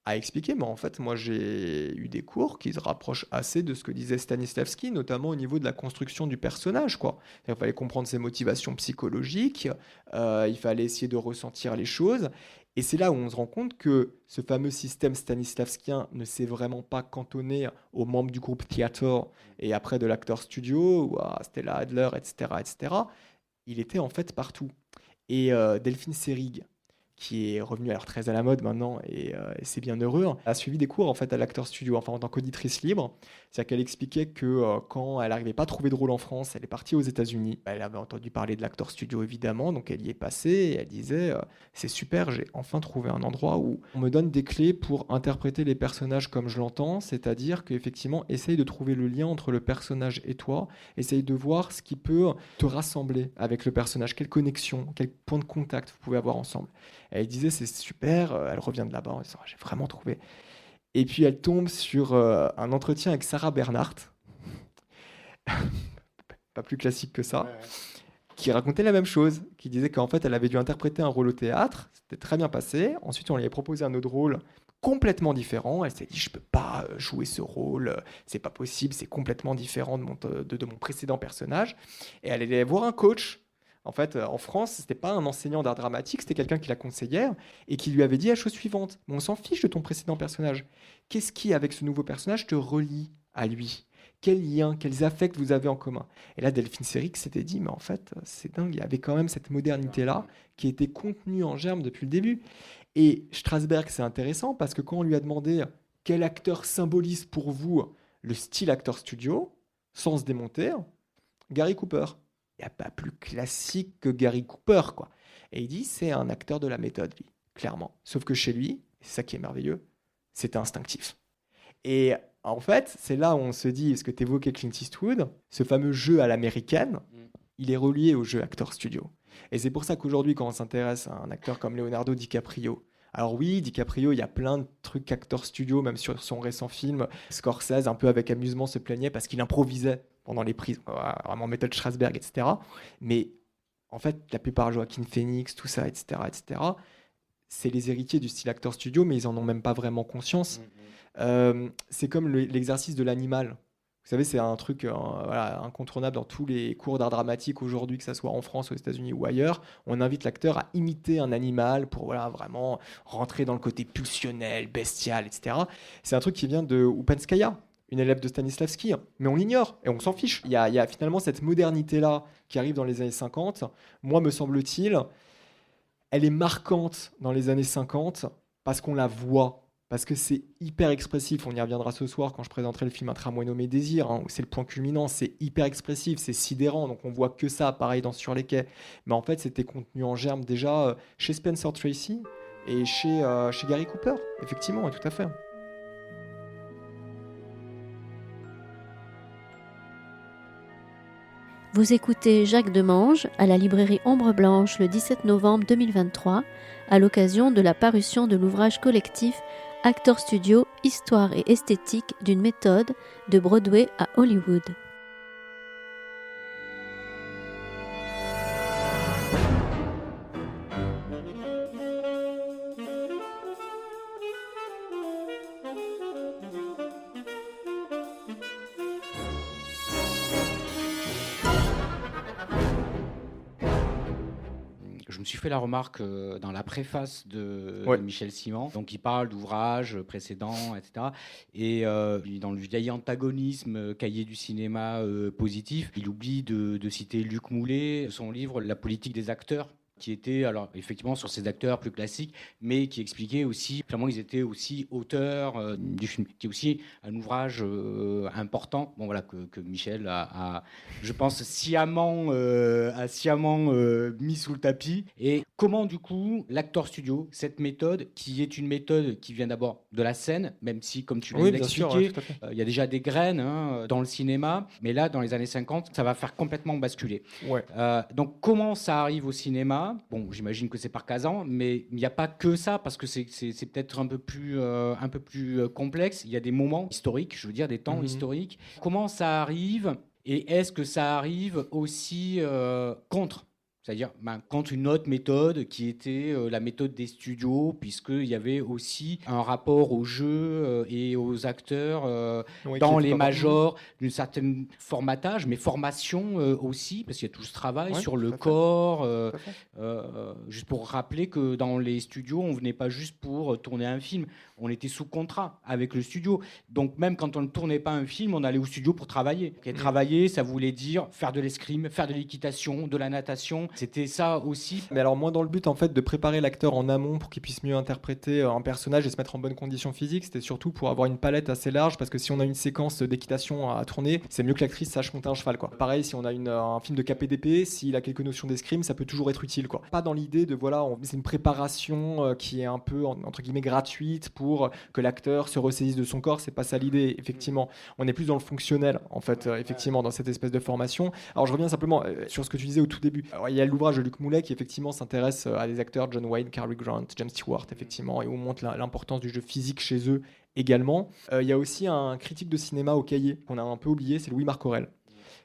a expliqué, mais en fait, moi, j'ai eu des cours qui se rapprochent assez de ce que disait Stanislavski, notamment au niveau de la construction du personnage, quoi. Il fallait comprendre ses motivations psychologiques, il fallait essayer de ressentir les choses, et c'est là où on se rend compte que ce fameux système stanislavskien ne s'est vraiment pas cantonné aux membres du groupe Theater et après de l'Actor Studio, ou à Stella Adler, etc., etc. Il était en fait partout. Et Delphine Seyrig, qui est revenue alors très à la mode maintenant et c'est bien heureux, a suivi des cours en fait à l'Actor Studio, en tant qu'auditrice libre. C'est-à-dire qu'elle expliquait que quand elle n'arrivait pas à trouver de rôle en France, elle est partie aux États-Unis. Elle avait entendu parler de l'Actor Studio évidemment, donc elle y est passée et elle disait c'est super, j'ai enfin trouvé un endroit où on me donne des clés pour interpréter les personnages comme je l'entends, c'est-à-dire qu'effectivement essaye de trouver le lien entre le personnage et toi, essaye de voir ce qui peut te rassembler avec le personnage, quelle connexion, quel point de contact vous pouvez avoir ensemble. Elle disait c'est super, elle revient de là-bas en disant j'ai vraiment trouvé. Et puis elle tombe sur un entretien avec Sarah Bernhardt, pas plus classique que ça, qui racontait la même chose, qui disait qu'en fait elle avait dû interpréter un rôle au théâtre, c'était très bien passé, ensuite on lui avait proposé un autre rôle complètement différent, elle s'est dit je peux pas jouer ce rôle, c'est pas possible, c'est complètement différent de mon précédent personnage, et elle allait voir un coach. En fait, en France, c'était pas un enseignant d'art dramatique, c'était quelqu'un qui la conseillait et qui lui avait dit la chose suivante. On s'en fiche de ton précédent personnage. Qu'est-ce qui, avec ce nouveau personnage, te relie à lui ? Quels liens, quels affects vous avez en commun ? Et là, Delphine Seyrig s'était dit, mais en fait, c'est dingue, il y avait quand même cette modernité-là qui était contenue en germe depuis le début. Et Strasberg, c'est intéressant parce que quand on lui a demandé quel acteur symbolise pour vous le style Actor Studio, sans se démonter, Gary Cooper. Il n'y a pas plus classique que Gary Cooper, quoi. Et il dit, c'est un acteur de la méthode, lui, clairement. Sauf que chez lui, c'est ça qui est merveilleux, c'est instinctif. Et en fait, c'est là où on se dit, ce que tu évoquais Clint Eastwood, ce fameux jeu à l'américaine, il est relié au jeu Actor Studio. Et c'est pour ça qu'aujourd'hui, quand on s'intéresse à un acteur comme Leonardo DiCaprio, alors oui, DiCaprio, il y a plein de trucs Actor Studio, même sur son récent film. Scorsese, un peu avec amusement, se plaignait parce qu'il improvisait pendant les prises, vraiment méthode Strasberg, etc. Mais en fait, la plupart, Joaquin Phoenix, tout ça, etc., c'est les héritiers du style Actor Studio, mais ils en ont même pas vraiment conscience. C'est comme l'exercice de l'animal. Vous savez, c'est un truc incontournable dans tous les cours d'art dramatique aujourd'hui, que ce soit en France, aux États-Unis ou ailleurs. On invite l'acteur à imiter un animal pour vraiment rentrer dans le côté pulsionnel, bestial, etc. C'est un truc qui vient de Oupenskaya, une élève de Stanislavski, mais on l'ignore et on s'en fiche. Il y a finalement cette modernité-là qui arrive dans les années 50. Moi, me semble-t-il, elle est marquante dans les années 50 parce qu'on la voit. Parce que c'est hyper expressif, on y reviendra ce soir quand je présenterai le film Un tramway nommé Désir, où c'est le point culminant, c'est hyper expressif, c'est sidérant, donc on voit que ça, pareil dans Sur les quais. Mais en fait, c'était contenu en germe déjà chez Spencer Tracy et chez Gary Cooper, effectivement, tout à fait. Vous écoutez Jacques Demange à la librairie Ombre Blanche le 17 novembre 2023, à l'occasion de la parution de l'ouvrage collectif Actors Studio, Histoire et esthétique d'une méthode de Broadway à Hollywood. Je me suis fait la remarque dans la préface de Michel Simon, donc il parle d'ouvrages précédents, etc. Et dans le vieil antagonisme cahier du cinéma positif, il oublie de citer Luc Moulet, son livre La politique des acteurs, qui était alors effectivement sur ces acteurs plus classiques, mais qui expliquait aussi, clairement, ils étaient aussi auteurs du film, qui est aussi un ouvrage important, bon voilà, que Michel a je pense sciemment mis sous le tapis. Et comment du coup l'Actors Studio, cette méthode qui est une méthode qui vient d'abord de la scène, même si comme tu l'as expliqué, il y a déjà des graines dans le cinéma, mais là dans les années 50, ça va faire complètement basculer. Donc comment ça arrive au cinéma? Bon, j'imagine que c'est par Kazan, mais il n'y a pas que ça, parce que c'est peut-être un peu plus complexe. Il y a des moments historiques, je veux dire des temps historiques. Comment ça arrive, et est-ce que ça arrive aussi contre ? C'est-à-dire contre une autre méthode qui était la méthode des studios, puisqu'il y avait aussi un rapport au jeu et aux acteurs dans les majors, d'une certaine formatage, mais formation aussi, parce qu'il y a tout ce travail sur le corps. Juste pour rappeler que dans les studios, on ne venait pas juste pour tourner un film, on était sous contrat avec le studio. Donc même quand on ne tournait pas un film, on allait au studio pour travailler. Et travailler, ça voulait dire faire de l'escrime, faire de l'équitation, de la natation. C'était ça aussi. Mais alors moins dans le but en fait de préparer l'acteur en amont pour qu'il puisse mieux interpréter un personnage et se mettre en bonne condition physique. C'était surtout pour avoir une palette assez large, parce que si on a une séquence d'équitation à tourner, c'est mieux que l'actrice sache monter un cheval, quoi. Pareil, si on a un film de KPDP, s'il a quelques notions d'escrime, ça peut toujours être utile, quoi. Pas dans l'idée de c'est une préparation qui est un peu entre guillemets gratuite pour que l'acteur se ressaisisse de son corps. C'est pas ça l'idée, effectivement. On est plus dans le fonctionnel en fait, effectivement, dans cette espèce de formation. Alors je reviens simplement sur ce que tu disais au tout début. Alors, il y a l'ouvrage de Luc Moulet qui effectivement s'intéresse à des acteurs, John Wayne, Cary Grant, James Stewart, effectivement, et où on montre l'importance du jeu physique chez eux également. Il y a aussi un critique de cinéma au Cahier qu'on a un peu oublié, c'est Louis Marc Aurèle,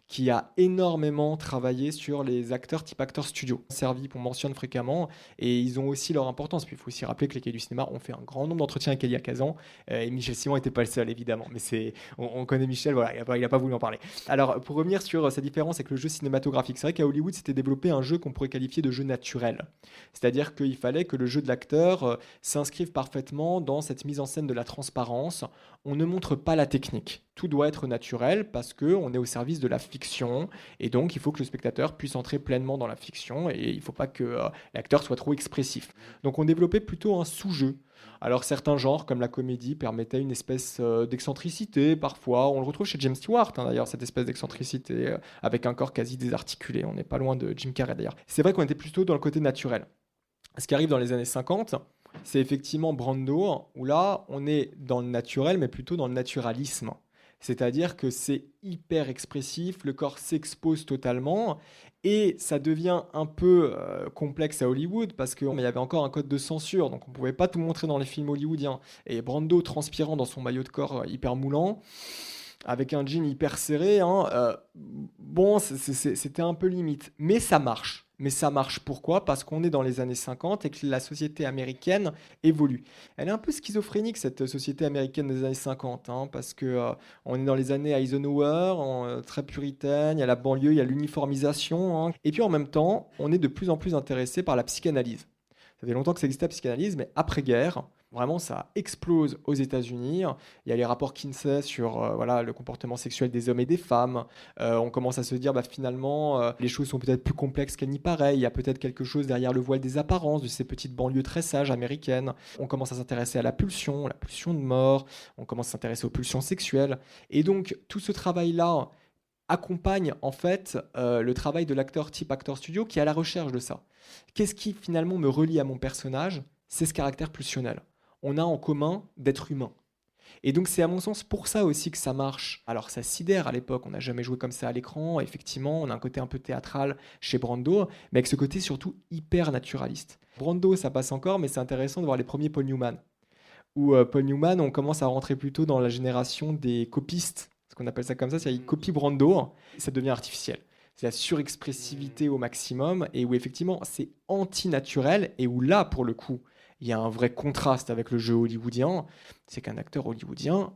qui a énormément travaillé sur les acteurs type Actors Studio, servi qu'on mentionne fréquemment, et ils ont aussi leur importance. Puis il faut aussi rappeler que les Cahiers du cinéma ont fait un grand nombre d'entretiens avec Elia Kazan, et Michel Simon n'était pas le seul, évidemment, mais on connaît Michel, voilà, il n'a pas voulu en parler. Alors, pour revenir sur cette différence avec le jeu cinématographique, c'est vrai qu'à Hollywood, c'était développé un jeu qu'on pourrait qualifier de jeu naturel. C'est-à-dire qu'il fallait que le jeu de l'acteur s'inscrive parfaitement dans cette mise en scène de la transparence. On ne montre pas la technique. Tout doit être naturel parce qu'on est au service de la fiction, et donc il faut que le spectateur puisse entrer pleinement dans la fiction, et il ne faut pas que l'acteur soit trop expressif. Donc on développait plutôt un sous-jeu. Alors certains genres, comme la comédie, permettaient une espèce d'excentricité, parfois. On le retrouve chez James Stewart, d'ailleurs, cette espèce d'excentricité, avec un corps quasi désarticulé. On n'est pas loin de Jim Carrey, d'ailleurs. C'est vrai qu'on était plutôt dans le côté naturel. Ce qui arrive dans les années 50, c'est effectivement Brando, où là, on est dans le naturel, mais plutôt dans le naturalisme. C'est-à-dire que c'est hyper expressif, le corps s'expose totalement, et ça devient un peu complexe à Hollywood, parce qu'il y avait encore un code de censure, donc on ne pouvait pas tout montrer dans les films hollywoodiens. Et Brando transpirant dans son maillot de corps hyper moulant, avec un jean hyper serré, c'était un peu limite. Mais ça marche. Mais ça marche pourquoi ? Parce qu'on est dans les années 50 et que la société américaine évolue. Elle est un peu schizophrénique, cette société américaine des années 50, parce qu'on est dans les années Eisenhower, très puritaine, il y a la banlieue, il y a l'uniformisation. Et puis en même temps, on est de plus en plus intéressé par la psychanalyse. Ça fait longtemps que ça existait la psychanalyse, mais après-guerre, vraiment, ça explose aux États-Unis. Il y a les rapports Kinsey sur voilà, le comportement sexuel des hommes et des femmes. On commence à se dire, finalement, les choses sont peut-être plus complexes qu'elles n'y paraissent. Il y a peut-être quelque chose derrière le voile des apparences de ces petites banlieues très sages américaines. On commence à s'intéresser à la pulsion de mort. On commence à s'intéresser aux pulsions sexuelles. Et donc, tout ce travail-là accompagne en fait le travail de l'acteur type acteur studio qui est à la recherche de ça. Qu'est-ce qui finalement me relie à mon personnage ? C'est ce caractère pulsionnel. On a en commun d'être humain. Et donc c'est à mon sens pour ça aussi que ça marche. Alors ça sidère à l'époque, on n'a jamais joué comme ça à l'écran, effectivement, on a un côté un peu théâtral chez Brando, mais avec ce côté surtout hyper naturaliste. Brando ça passe encore, mais c'est intéressant de voir les premiers Paul Newman. Où Paul Newman, on commence à rentrer plutôt dans la génération des copistes, ce qu'on appelle ça comme ça, c'est-à-dire qu'il copie Brando, et ça devient artificiel. C'est la surexpressivité au maximum, et où effectivement c'est antinaturel, et où là pour le coup, il y a un vrai contraste avec le jeu hollywoodien, c'est qu'un acteur hollywoodien,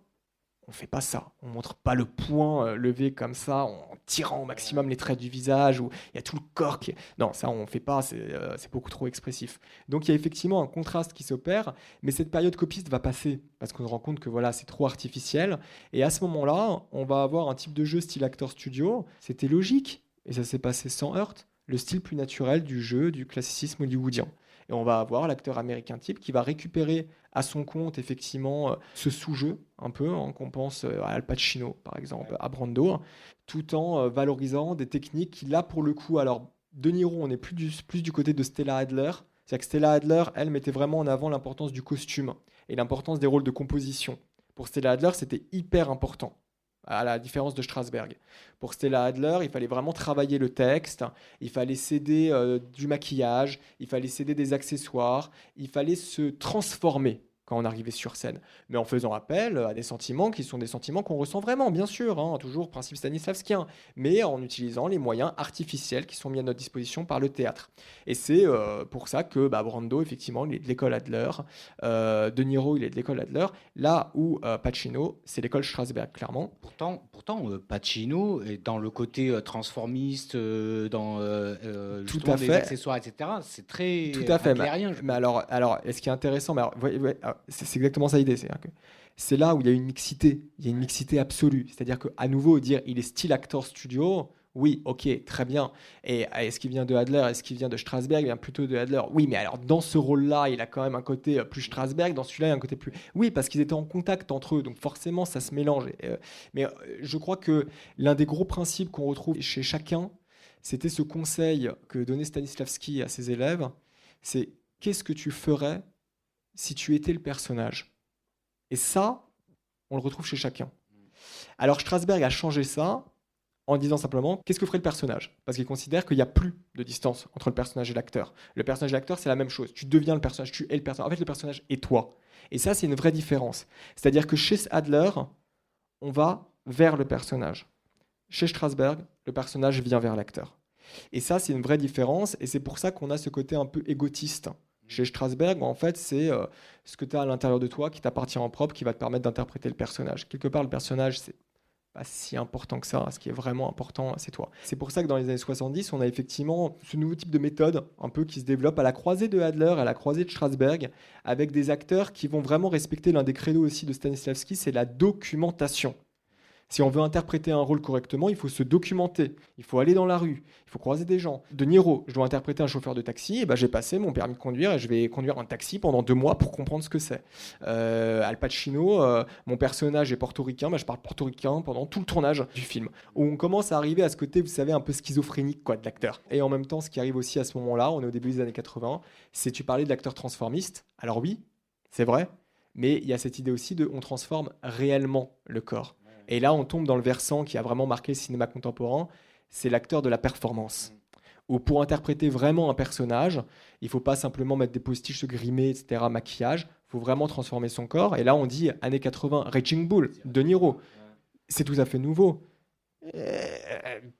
on ne fait pas ça. On ne montre pas le poing levé comme ça, en tirant au maximum les traits du visage, où il y a tout le corps qui... Non, ça, on ne fait pas, c'est beaucoup trop expressif. Donc, il y a effectivement un contraste qui s'opère, mais cette période copiste va passer, parce qu'on se rend compte que voilà, c'est trop artificiel. Et à ce moment-là, on va avoir un type de jeu style acteur studio. C'était logique, et ça s'est passé sans heurte. Le style plus naturel du jeu, du classicisme hollywoodien. Et on va avoir l'acteur américain type qui va récupérer à son compte effectivement ce sous-jeu un peu, qu'on pense à Al Pacino par exemple, à Brando, tout en valorisant des techniques qui là pour le coup, alors De Niro on est plus du côté de Stella Adler, c'est-à-dire que Stella Adler elle mettait vraiment en avant l'importance du costume et l'importance des rôles de composition. Pour Stella Adler c'était hyper important, à la différence de Strasberg. Pour Stella Adler, il fallait vraiment travailler le texte, il fallait céder du maquillage, il fallait céder des accessoires, il fallait se transformer quand on arrivait sur scène, mais en faisant appel à des sentiments qui sont des sentiments qu'on ressent vraiment, bien sûr, toujours principe stanislavskien, mais en utilisant les moyens artificiels qui sont mis à notre disposition par le théâtre. Et c'est pour ça que Brando, effectivement, il est de l'école Adler, De Niro, il est de l'école Adler, là où Pacino, c'est l'école Strasberg, clairement. Pourtant Pacino est dans le côté transformiste, dans justement des accessoires, etc. C'est très tout à fait. adlérien. Mais alors, ce qui est intéressant, c'est exactement ça l'idée, c'est là où il y a une mixité, il y a une mixité absolue. C'est-à-dire qu'à nouveau, dire il est style acteur studio, oui, ok, très bien. Et est-ce qu'il vient de Adler, est-ce qu'il vient de Strasberg, il vient plutôt de Adler. Oui, mais alors dans ce rôle-là, il a quand même un côté plus Strasberg, dans celui-là, il y a un côté plus... Oui, parce qu'ils étaient en contact entre eux, donc forcément, ça se mélange. Mais je crois que l'un des gros principes qu'on retrouve chez chacun, c'était ce conseil que donnait Stanislavski à ses élèves, c'est qu'est-ce que tu ferais si tu étais le personnage. Et ça, on le retrouve chez chacun. Alors Strasberg a changé ça en disant simplement qu'est-ce que ferait le personnage, parce qu'il considère qu'il n'y a plus de distance entre le personnage et l'acteur. Le personnage et l'acteur, c'est la même chose. Tu deviens le personnage, tu es le personnage. En fait, le personnage est toi. Et ça, c'est une vraie différence. C'est-à-dire que chez Adler, on va vers le personnage. Chez Strasberg, le personnage vient vers l'acteur. Et ça, c'est une vraie différence, et c'est pour ça qu'on a ce côté un peu égotiste. Chez Strasberg, en fait, c'est ce que tu as à l'intérieur de toi qui t'appartient en propre, qui va te permettre d'interpréter le personnage. Quelque part, le personnage, c'est pas si important que ça. Ce qui est vraiment important, c'est toi. C'est pour ça que dans les années 70, on a effectivement ce nouveau type de méthode, un peu qui se développe à la croisée de Adler, à la croisée de Strasberg, avec des acteurs qui vont vraiment respecter l'un des credos aussi de Stanislavski, c'est la documentation. Si on veut interpréter un rôle correctement, il faut se documenter, il faut aller dans la rue, il faut croiser des gens. De Niro, je dois interpréter un chauffeur de taxi, et j'ai passé mon permis de conduire et je vais conduire un taxi pendant 2 mois pour comprendre ce que c'est. Al Pacino, mon personnage est portoricain, je parle portoricain pendant tout le tournage du film. Où on commence à arriver à ce côté, vous savez, un peu schizophrénique de l'acteur. Et en même temps, ce qui arrive aussi à ce moment-là, on est au début des années 80, c'est tu parlais de l'acteur transformiste. Alors oui, c'est vrai, mais il y a cette idée aussi de on transforme réellement le corps. Et là, on tombe dans le versant qui a vraiment marqué le cinéma contemporain, c'est l'acteur de la performance. Où pour interpréter vraiment un personnage, il ne faut pas simplement mettre des postiches, se grimer, etc., maquillage, il faut vraiment transformer son corps. Et là, on dit années 80, Raging Bull, De Niro. C'est tout à fait nouveau.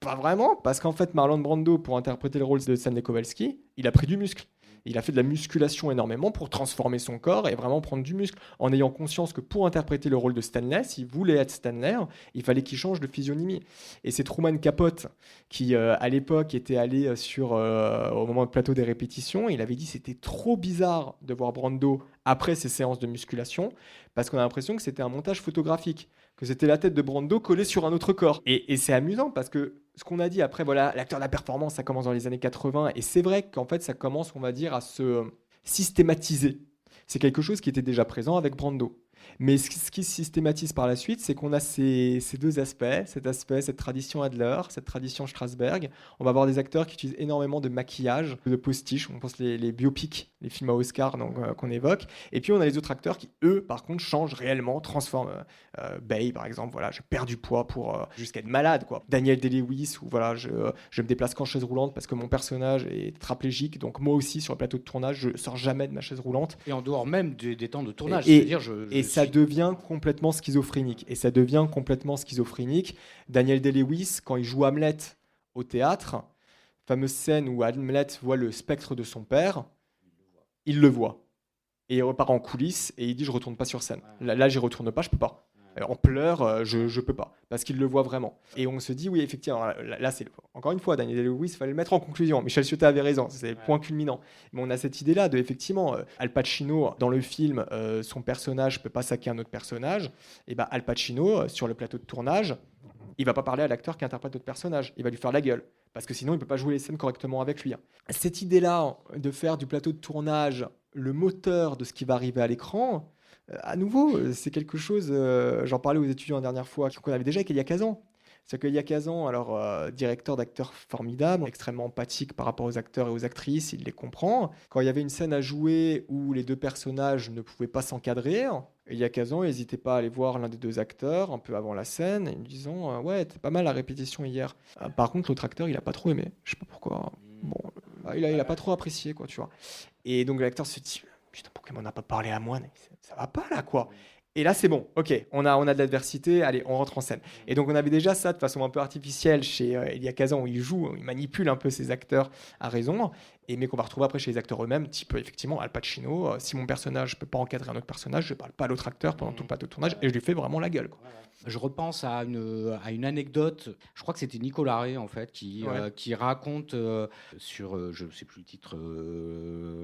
Pas vraiment, parce qu'en fait, Marlon Brando, pour interpréter le rôle de Stanley Kowalski, il a pris du muscle. Il a fait de la musculation énormément pour transformer son corps et vraiment prendre du muscle, en ayant conscience que pour interpréter le rôle de Stanley, s'il voulait être Stanley, il fallait qu'il change de physionomie. Et c'est Truman Capote qui, à l'époque, était allé au moment du plateau des répétitions. Il avait dit que c'était trop bizarre de voir Brando après ses séances de musculation, parce qu'on a l'impression que c'était un montage photographique, que c'était la tête de Brando collée sur un autre corps. Et c'est amusant parce que ce qu'on a dit après, voilà, l'acteur de la performance, ça commence dans les années 80, et c'est vrai qu'en fait, ça commence, on va dire, à se systématiser. C'est quelque chose qui était déjà présent avec Brando. Mais ce qui se systématise par la suite, c'est qu'on a ces deux aspects, cette tradition Adler, cette tradition Strasberg. On va avoir des acteurs qui utilisent énormément de maquillage, de postiche. On pense les biopics, les films à Oscar qu'on évoque. Et puis on a les autres acteurs qui, eux, par contre, changent réellement, transforment. Bay, par exemple, voilà, je perds du poids pour jusqu'à être malade, quoi. Daniel Day-Lewis, où voilà, je me déplace qu'en chaise roulante parce que mon personnage est tétraplégique. Donc moi aussi, sur le plateau de tournage, je sors jamais de ma chaise roulante. Et en dehors même des temps de tournage. Ça devient complètement schizophrénique. Daniel Day-Lewis, quand il joue Hamlet au théâtre, fameuse scène où Hamlet voit le spectre de son père, il le voit. Et il repart en coulisses et il dit « je ne retourne pas sur scène ». Là, j'y retourne pas, je peux pas. En pleurs, je ne peux pas, parce qu'il le voit vraiment. Et on se dit, oui, effectivement, là, c'est encore une fois, Daniel Day-Lewis, il fallait le mettre en conclusion. Michel Ciotat avait raison, c'est le point culminant. Mais on a cette idée-là de, effectivement, Al Pacino, dans le film, son personnage ne peut pas saquer un autre personnage. Et bien, Al Pacino, sur le plateau de tournage, il ne va pas parler à l'acteur qui interprète notre personnage, il va lui faire la gueule. Parce que sinon, il ne peut pas jouer les scènes correctement avec lui. Cette idée-là de faire du plateau de tournage le moteur de ce qui va arriver à l'écran, à nouveau, c'est quelque chose, j'en parlais aux étudiants la dernière fois, qu'on avait déjà avec Elia Kazan. C'est-à-dire qu'Elia Kazan, alors directeur d'acteurs formidable, extrêmement empathique par rapport aux acteurs et aux actrices, il les comprend. Quand il y avait une scène à jouer où les deux personnages ne pouvaient pas s'encadrer, Elia Kazan n'hésitait pas à aller voir l'un des deux acteurs un peu avant la scène, et lui disant ouais, t'es pas mal la répétition hier. Par contre, l'autre acteur, il a pas trop aimé. Je sais pas pourquoi. Bon, il a pas trop apprécié, quoi, tu vois. Et donc l'acteur se dit putain, pourquoi il m'en a pas parlé à moi? Ça va pas là, quoi. Et là, c'est bon. Ok, on a de l'adversité. Allez, on rentre en scène. Et donc, on avait déjà ça de façon un peu artificielle chez Elia Kazan, où il joue, il manipule un peu ses acteurs à raison. Mais qu'on va retrouver après chez les acteurs eux-mêmes, type effectivement Al Pacino. Si mon personnage ne peut pas encadrer un autre personnage, je ne parle pas à l'autre acteur pendant tout le plateau de tournage et je lui fais vraiment la gueule, quoi. Je repense à une anecdote. Je crois que c'était Nicolas Ray en fait qui raconte sur je ne sais plus le titre.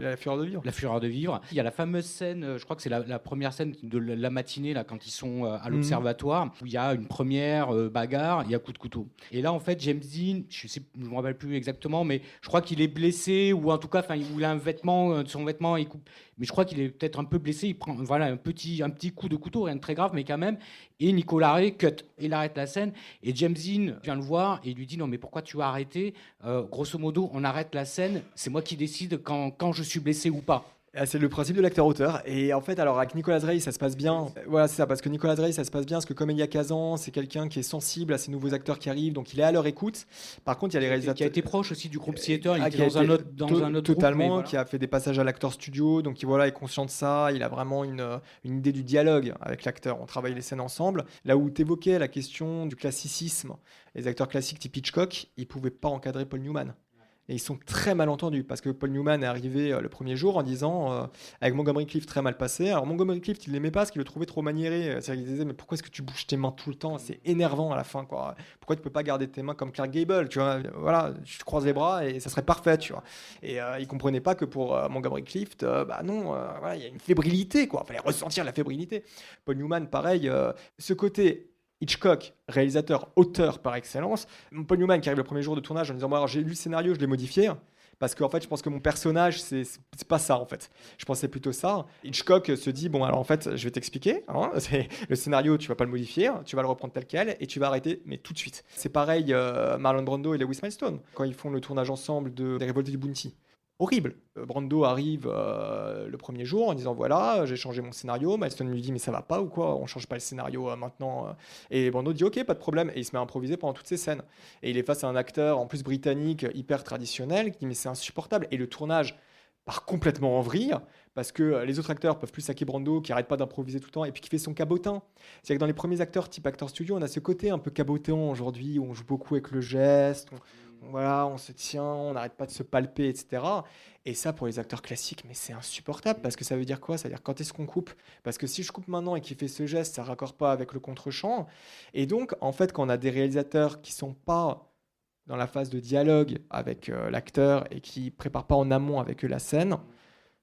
La fureur de vivre. La fureur de vivre. Il y a la fameuse scène. Je crois que c'est la première scène de la matinée là quand ils sont à l'observatoire où il y a une première bagarre. Il y a coup de couteau. Et là en fait James Dean, je me rappelle plus exactement, mais je crois qu'il est blessé ou en tout cas il a un vêtement, son vêtement il coupe. Mais je crois qu'il est peut-être un peu blessé. Il prend un petit coup de couteau, rien de très grave, mais quand même. Et Nicolas Ray cut. Il arrête la scène. Et James Dean vient le voir et il lui dit non, mais pourquoi tu as arrêté? Grosso modo, on arrête la scène. C'est moi qui décide quand je suis blessé ou pas. C'est le principe de l'acteur-auteur. Et en fait, alors avec Nicolas Ray, ça se passe bien. Voilà, c'est ça, parce que Nicolas Ray, ça se passe bien, parce que comme Elia Kazan, c'est quelqu'un qui est sensible à ces nouveaux acteurs qui arrivent, donc il est à leur écoute. Par contre, il y a les réalisateurs qui a été proche aussi du groupe Theater, il était dans un autre totalement, groupe, voilà. Qui a fait des passages à l'acteur studio, donc voilà, est conscient de ça. Il a vraiment une idée du dialogue avec l'acteur. On travaille les scènes ensemble. Là où tu évoquais la question du classicisme, les acteurs classiques type Hitchcock, ils pouvaient pas encadrer Paul Newman. Et ils sont très mal entendus parce que Paul Newman est arrivé le premier jour en disant avec Montgomery Clift très mal passé. Alors Montgomery Clift, il l'aimait pas parce qu'il le trouvait trop maniéré. C'est-à-dire qu'il disait mais pourquoi est-ce que tu bouges tes mains tout le temps? C'est énervant à la fin, quoi. Pourquoi tu peux pas garder tes mains comme Clark Gable, tu vois? Voilà, tu te croises les bras et ça serait parfait, tu vois. Et il comprenait pas que pour Montgomery Clift, voilà, il y a une fébrilité, quoi. Fallait ressentir la fébrilité. Paul Newman, pareil, ce côté Hitchcock, réalisateur, auteur par excellence. Paul Newman qui arrive le premier jour de tournage en disant alors j'ai lu le scénario, je l'ai modifié parce qu'en fait je pense que mon personnage c'est pas ça en fait. Je pensais plutôt ça. Hitchcock se dit bon alors en fait je vais t'expliquer. C'est le scénario, tu vas pas le modifier, tu vas le reprendre tel quel et tu vas arrêter mais tout de suite. C'est pareil Marlon Brando et Lewis Milestone quand ils font le tournage ensemble des Révoltés du Bounty. Horrible. Brando arrive le premier jour en disant voilà, j'ai changé mon scénario. Milestone lui dit mais ça va pas ou quoi? On change pas le scénario maintenant. Et Brando dit ok, pas de problème. Et il se met à improviser pendant toutes ces scènes. Et il est face à un acteur en plus britannique hyper traditionnel qui dit mais c'est insupportable. Et le tournage part complètement en vrille parce que les autres acteurs peuvent plus saquer Brando qui arrête pas d'improviser tout le temps et puis qui fait son cabotin. C'est-à-dire que dans les premiers acteurs type acteur studio, on a ce côté un peu cabotin aujourd'hui où on joue beaucoup avec le geste. Voilà, on se tient, on n'arrête pas de se palper, etc. Et ça, pour les acteurs classiques, mais c'est insupportable parce que ça veut dire quoi? Ça veut dire quand est-ce qu'on coupe? Parce que si je coupe maintenant et qu'il fait ce geste, ça ne raccorde pas avec le contre-champ. Et donc, en fait, quand on a des réalisateurs qui sont pas dans la phase de dialogue avec l'acteur et qui préparent pas en amont avec eux la scène,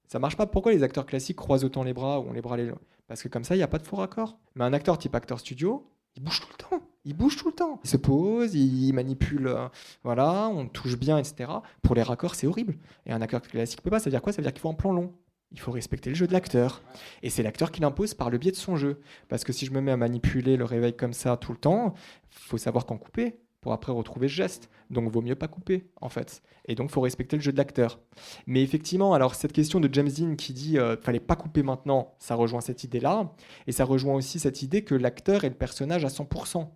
ça marche pas. Pourquoi les acteurs classiques croisent autant les bras ou ont les bras les... Parce que comme ça, il n'y a pas de faux raccord. Mais un acteur type acteur studio, il bouge tout le temps. Il bouge tout le temps. Il se pose, il manipule, voilà, on touche bien, etc. Pour les raccords, c'est horrible. Et un acteur classique peut pas. Ça veut dire quoi? Ça veut dire qu'il faut un plan long. Il faut respecter le jeu de l'acteur. Et c'est l'acteur qui l'impose par le biais de son jeu. Parce que si je me mets à manipuler le réveil comme ça tout le temps, il faut savoir quand couper pour après retrouver ce geste. Donc, vaut mieux pas couper, en fait. Et donc, il faut respecter le jeu de l'acteur. Mais effectivement, alors, cette question de James Dean qui dit fallait pas couper maintenant, ça rejoint cette idée-là. Et ça rejoint aussi cette idée que l'acteur est le personnage à 100%.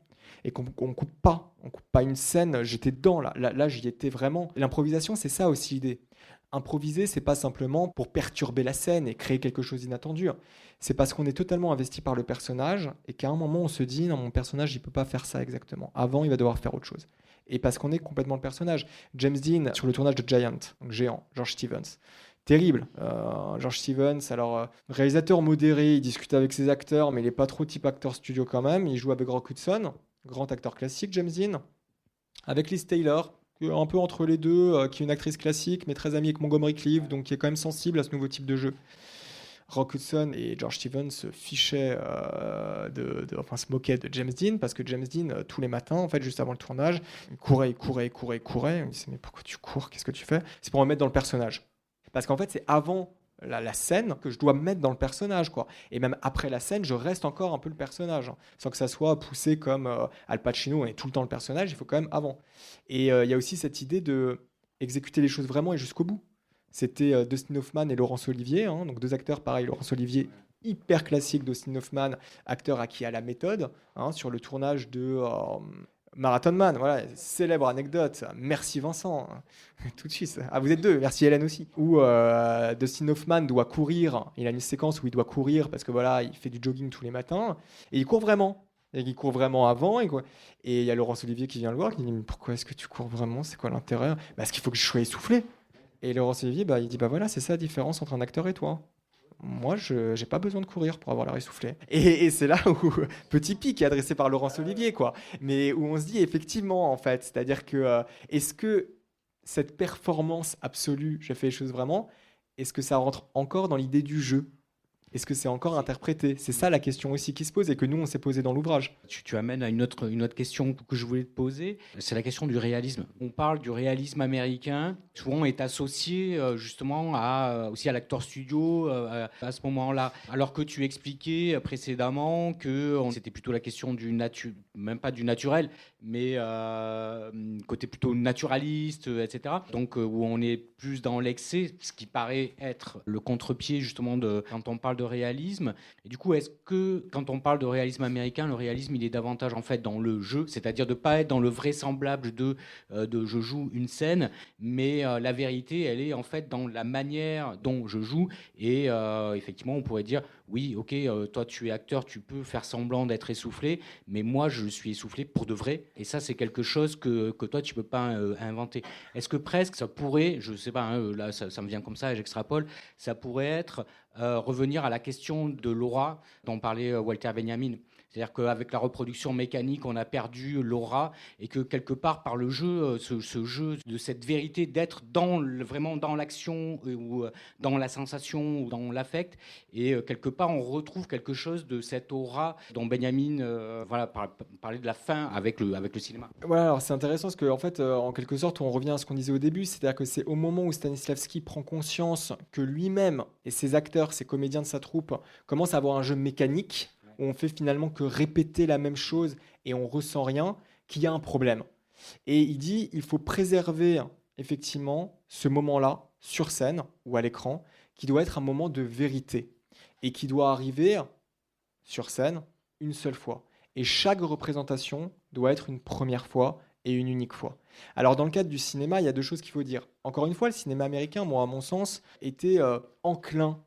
Et qu'on coupe pas. On coupe pas une scène. J'étais dedans, là. Là, j'y étais vraiment. L'improvisation, c'est ça aussi l'idée. Improviser, c'est pas simplement pour perturber la scène et créer quelque chose d'inattendu. C'est parce qu'on est totalement investi par le personnage et qu'à un moment, on se dit non, mon personnage, il peut pas faire ça exactement. Avant, il va devoir faire autre chose. Et parce qu'on est complètement le personnage. James Dean, sur le tournage de Giant, donc Géant, George Stevens. Terrible. George Stevens, alors réalisateur modéré, il discute avec ses acteurs, mais il n'est pas trop type acteur studio quand même. Il joue avec Rock Hudson, grand acteur classique, James Dean. Avec Liz Taylor, un peu entre les deux, qui est une actrice classique, mais très amie avec Montgomery Clift, donc qui est quand même sensible à ce nouveau type de jeu. Rock Hudson et George Stevens se fichaient, enfin se moquaient de James Dean, parce que James Dean, tous les matins, en fait, juste avant le tournage, il courait. Il disait, mais pourquoi tu cours? Qu'est-ce que tu fais? C'est pour me mettre dans le personnage. Parce qu'en fait, c'est avant la scène que je dois me mettre dans le personnage, quoi. Et même après la scène, je reste encore un peu le personnage, hein, sans que ça soit poussé comme Al Pacino, on est tout le temps le personnage, il faut quand même avant. Et il y a aussi cette idée de exécuter les choses vraiment et jusqu'au bout. C'était Dustin Hoffman et Laurence Olivier, hein, donc deux acteurs pareil. Laurence Olivier, hyper classique, Dustin Hoffman, acteur à qui a la méthode, hein, sur le tournage de Marathon Man, voilà, célèbre anecdote. Merci Vincent, tout de suite. Ah, vous êtes deux, merci Hélène aussi. Où Dustin Hoffman doit courir, il a une séquence où il doit courir parce que voilà, il fait du jogging tous les matins, et il court vraiment. Et il court vraiment avant. Et il y a Laurence Olivier qui vient le voir, qui dit mais pourquoi est-ce que tu cours vraiment? C'est quoi l'intérêt? Parce qu'il faut que je sois essoufflé. Et Laurence Olivier, il dit voilà, c'est ça la différence entre un acteur et toi. Moi, je n'ai pas besoin de courir pour avoir l'air essoufflé. Et c'est là où, petit pic est adressé par Laurence Olivier, quoi. Mais où on se dit effectivement, en fait, c'est-à-dire que est-ce que cette performance absolue, je fais les choses vraiment, est-ce que ça rentre encore dans l'idée du jeu? Est-ce que c'est encore interprété? C'est ça la question aussi qui se pose et que nous, on s'est posé dans l'ouvrage. Tu amènes à une autre question que je voulais te poser, c'est la question du réalisme. On parle du réalisme américain, souvent est associé justement aussi à l'acteur studio à ce moment-là. Alors que tu expliquais précédemment que c'était plutôt la question même pas du naturel, mais côté plutôt naturaliste, etc. Donc où on est plus dans l'excès, ce qui paraît être le contre-pied justement quand on parle de réalisme. Et du coup, est-ce que quand on parle de réalisme américain, le réalisme il est davantage en fait dans le jeu, c'est-à-dire de pas être dans le vraisemblable de je joue une scène, mais la vérité elle est en fait dans la manière dont je joue. Et effectivement, on pourrait dire oui, ok, toi tu es acteur, tu peux faire semblant d'être essoufflé, mais moi je suis essoufflé pour de vrai. Et ça c'est quelque chose que toi tu peux pas inventer. Est-ce que presque ça pourrait, je sais pas, hein, là ça me vient comme ça et j'extrapole, ça pourrait être revenir à la question de l'aura dont parlait Walter Benjamin. C'est-à-dire qu'avec la reproduction mécanique, on a perdu l'aura et que quelque part, par le jeu, ce jeu de cette vérité d'être vraiment dans l'action ou dans la sensation ou dans l'affect, et quelque part, on retrouve quelque chose de cette aura dont Benjamin parlait de la fin avec le cinéma. Voilà, alors c'est intéressant parce qu'en fait, en quelque sorte, on revient à ce qu'on disait au début, c'est-à-dire que c'est au moment où Stanislavski prend conscience que lui-même et ses acteurs, ses comédiens de sa troupe commencent à avoir un jeu mécanique, où on fait finalement que répéter la même chose et on ressent rien, qu'il y a un problème. Et il dit, il faut préserver effectivement ce moment-là sur scène ou à l'écran, qui doit être un moment de vérité et qui doit arriver sur scène une seule fois. Et chaque représentation doit être une première fois et une unique fois. Alors dans le cadre du cinéma, il y a deux choses qu'il faut dire. Encore une fois, le cinéma américain, moi à mon sens, était enclin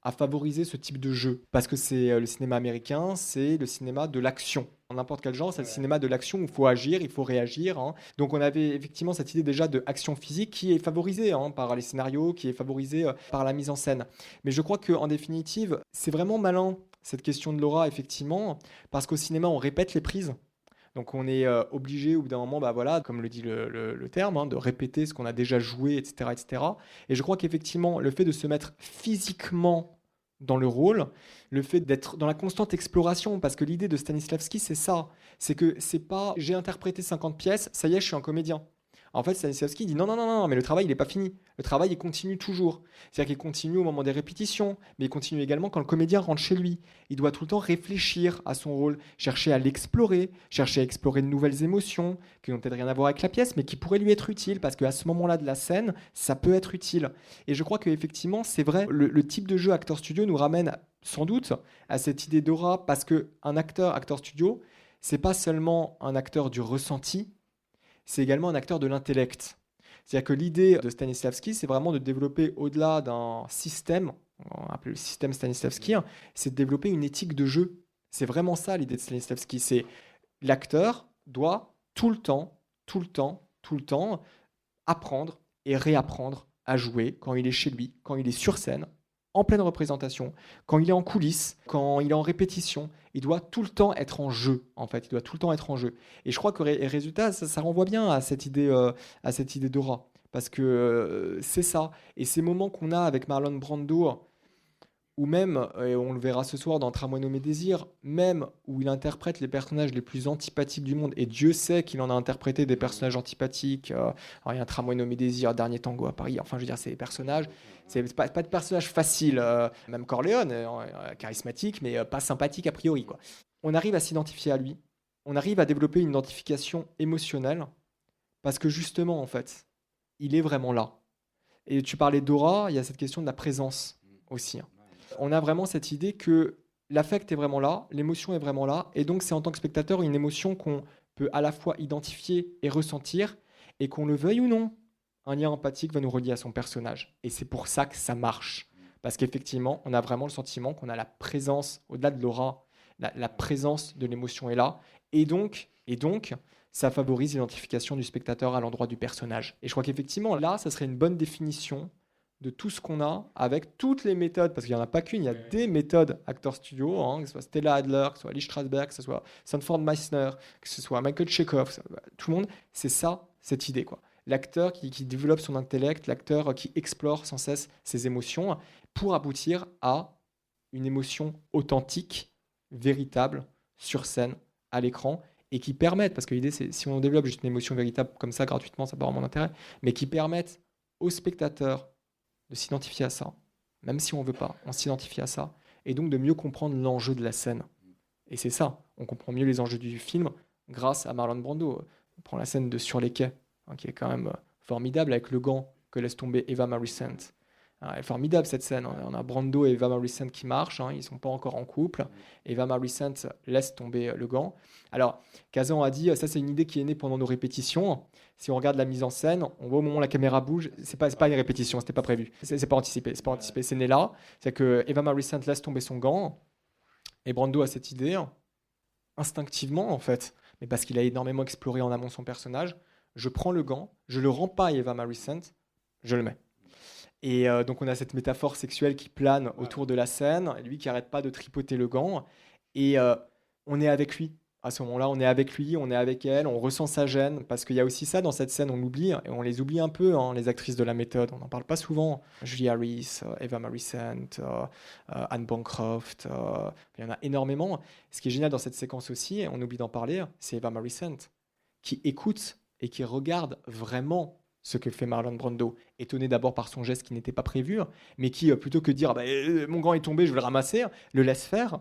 à favoriser ce type de jeu. Parce que c'est le cinéma américain, c'est le cinéma de l'action. En n'importe quel genre, c'est le cinéma de l'action où il faut agir, il faut réagir. Hein. Donc on avait effectivement cette idée déjà de action physique qui est favorisée par les scénarios, qui est favorisée par la mise en scène. Mais je crois qu'en définitive, c'est vraiment malin cette question de l'aura, effectivement, parce qu'au cinéma, on répète les prises. Donc on est obligé au bout d'un moment, comme le dit le terme, de répéter ce qu'on a déjà joué, etc., etc. Et je crois qu'effectivement, le fait de se mettre physiquement dans le rôle, le fait d'être dans la constante exploration, parce que l'idée de Stanislavski, c'est ça. C'est que c'est pas j'ai interprété 50 pièces, ça y est, je suis un comédien. En fait, Stanislavski dit non, mais le travail, il n'est pas fini. Le travail, il continue toujours. C'est-à-dire qu'il continue au moment des répétitions, mais il continue également quand le comédien rentre chez lui. Il doit tout le temps réfléchir à son rôle, chercher à l'explorer, chercher à explorer de nouvelles émotions qui n'ont peut-être rien à voir avec la pièce, mais qui pourraient lui être utiles, parce qu'à ce moment-là de la scène, ça peut être utile. Et je crois qu'effectivement, c'est vrai, le type de jeu Acteur Studio nous ramène sans doute à cette idée d'aura, parce qu'un acteur studio, c'est pas seulement un acteur du ressenti, c'est également un acteur de l'intellect. C'est-à-dire que l'idée de Stanislavski, c'est vraiment de développer au-delà d'un système, on va appeler le système Stanislavski, c'est de développer une éthique de jeu. C'est vraiment ça l'idée de Stanislavski. C'est l'acteur doit tout le temps apprendre et réapprendre à jouer quand il est chez lui, quand il est sur scène, en pleine représentation, quand il est en coulisses, quand il est en répétition. Il doit tout le temps être en jeu, en fait. Il doit tout le temps être en jeu. Et je crois que résultat, ça renvoie bien à cette idée d'aura. Parce que c'est ça. Et ces moments qu'on a avec Marlon Brando, ou même, et on le verra ce soir dans Tramway nommé Désir, même où il interprète les personnages les plus antipathiques du monde, et Dieu sait qu'il en a interprété des personnages antipathiques. Alors, il y a un Tramway nommé Désir, Dernier Tango à Paris, enfin je veux dire, c'est des personnages, c'est pas de personnages faciles, même Corleone, charismatique, mais pas sympathique a priori, quoi. On arrive à s'identifier à lui, on arrive à développer une identification émotionnelle, parce que justement, en fait, il est vraiment là. Et tu parlais d'aura, il y a cette question de la présence aussi. On a vraiment cette idée que l'affect est vraiment là, l'émotion est vraiment là, et donc c'est en tant que spectateur une émotion qu'on peut à la fois identifier et ressentir, et qu'on le veuille ou non, un lien empathique va nous relier à son personnage. Et c'est pour ça que ça marche. Parce qu'effectivement, on a vraiment le sentiment qu'on a la présence, au-delà de l'aura, la présence de l'émotion est là, et donc, ça favorise l'identification du spectateur à l'endroit du personnage. Et je crois qu'effectivement, là, ça serait une bonne définition de tout ce qu'on a, avec toutes les méthodes, parce qu'il n'y en a pas qu'une, il y a des méthodes Acteur Studio, que ce soit Stella Adler, que ce soit Lee Strasberg, que ce soit Sanford Meisner, que ce soit Michael Chekhov, tout le monde, c'est ça, cette idée, quoi. L'acteur qui développe son intellect, l'acteur qui explore sans cesse ses émotions, pour aboutir à une émotion authentique, véritable, sur scène, à l'écran, et qui permettent, parce que l'idée c'est, si on développe juste une émotion véritable comme ça, gratuitement, ça n'a pas vraiment d'intérêt, mais qui permettent aux spectateurs de s'identifier à ça, même si on ne veut pas, on s'identifie à ça, et donc de mieux comprendre l'enjeu de la scène. Et c'est ça, on comprend mieux les enjeux du film grâce à Marlon Brando. On prend la scène de Sur les quais, qui est quand même formidable, avec le gant que laisse tomber Eva Marie Saint. Elle est formidable cette scène, on a Brando et Eva Marie Saint qui marchent, ils ne sont pas encore en couple, Eva Marie Saint laisse tomber le gant. Alors, Kazan a dit, ça c'est une idée qui est née pendant nos répétitions. Si on regarde la mise en scène, on voit au moment où la caméra bouge, c'est pas une répétition, c'était pas prévu, c'est pas anticipé, c'est né là. C'est que Eva Marie Saint laisse tomber son gant, et Brando a cette idée, instinctivement en fait, mais parce qu'il a énormément exploré en amont son personnage, je prends le gant, je le rends pas à Eva Marie Saint, je le mets. Et donc on a cette métaphore sexuelle qui plane autour de la scène, lui qui arrête pas de tripoter le gant, et on est avec lui. À ce moment-là, on est avec lui, on est avec elle, on ressent sa gêne, parce qu'il y a aussi ça dans cette scène, on l'oublie, et on les oublie un peu, les actrices de la méthode, on n'en parle pas souvent. Julie Harris, Eva Marie Saint, Anne Bancroft, il y en a énormément. Ce qui est génial dans cette séquence aussi, on oublie d'en parler, c'est Eva Marie Saint, qui écoute et qui regarde vraiment ce que fait Marlon Brando, étonné d'abord par son geste qui n'était pas prévu, mais qui, plutôt que de dire mon gant est tombé, je vais le ramasser, le laisse faire.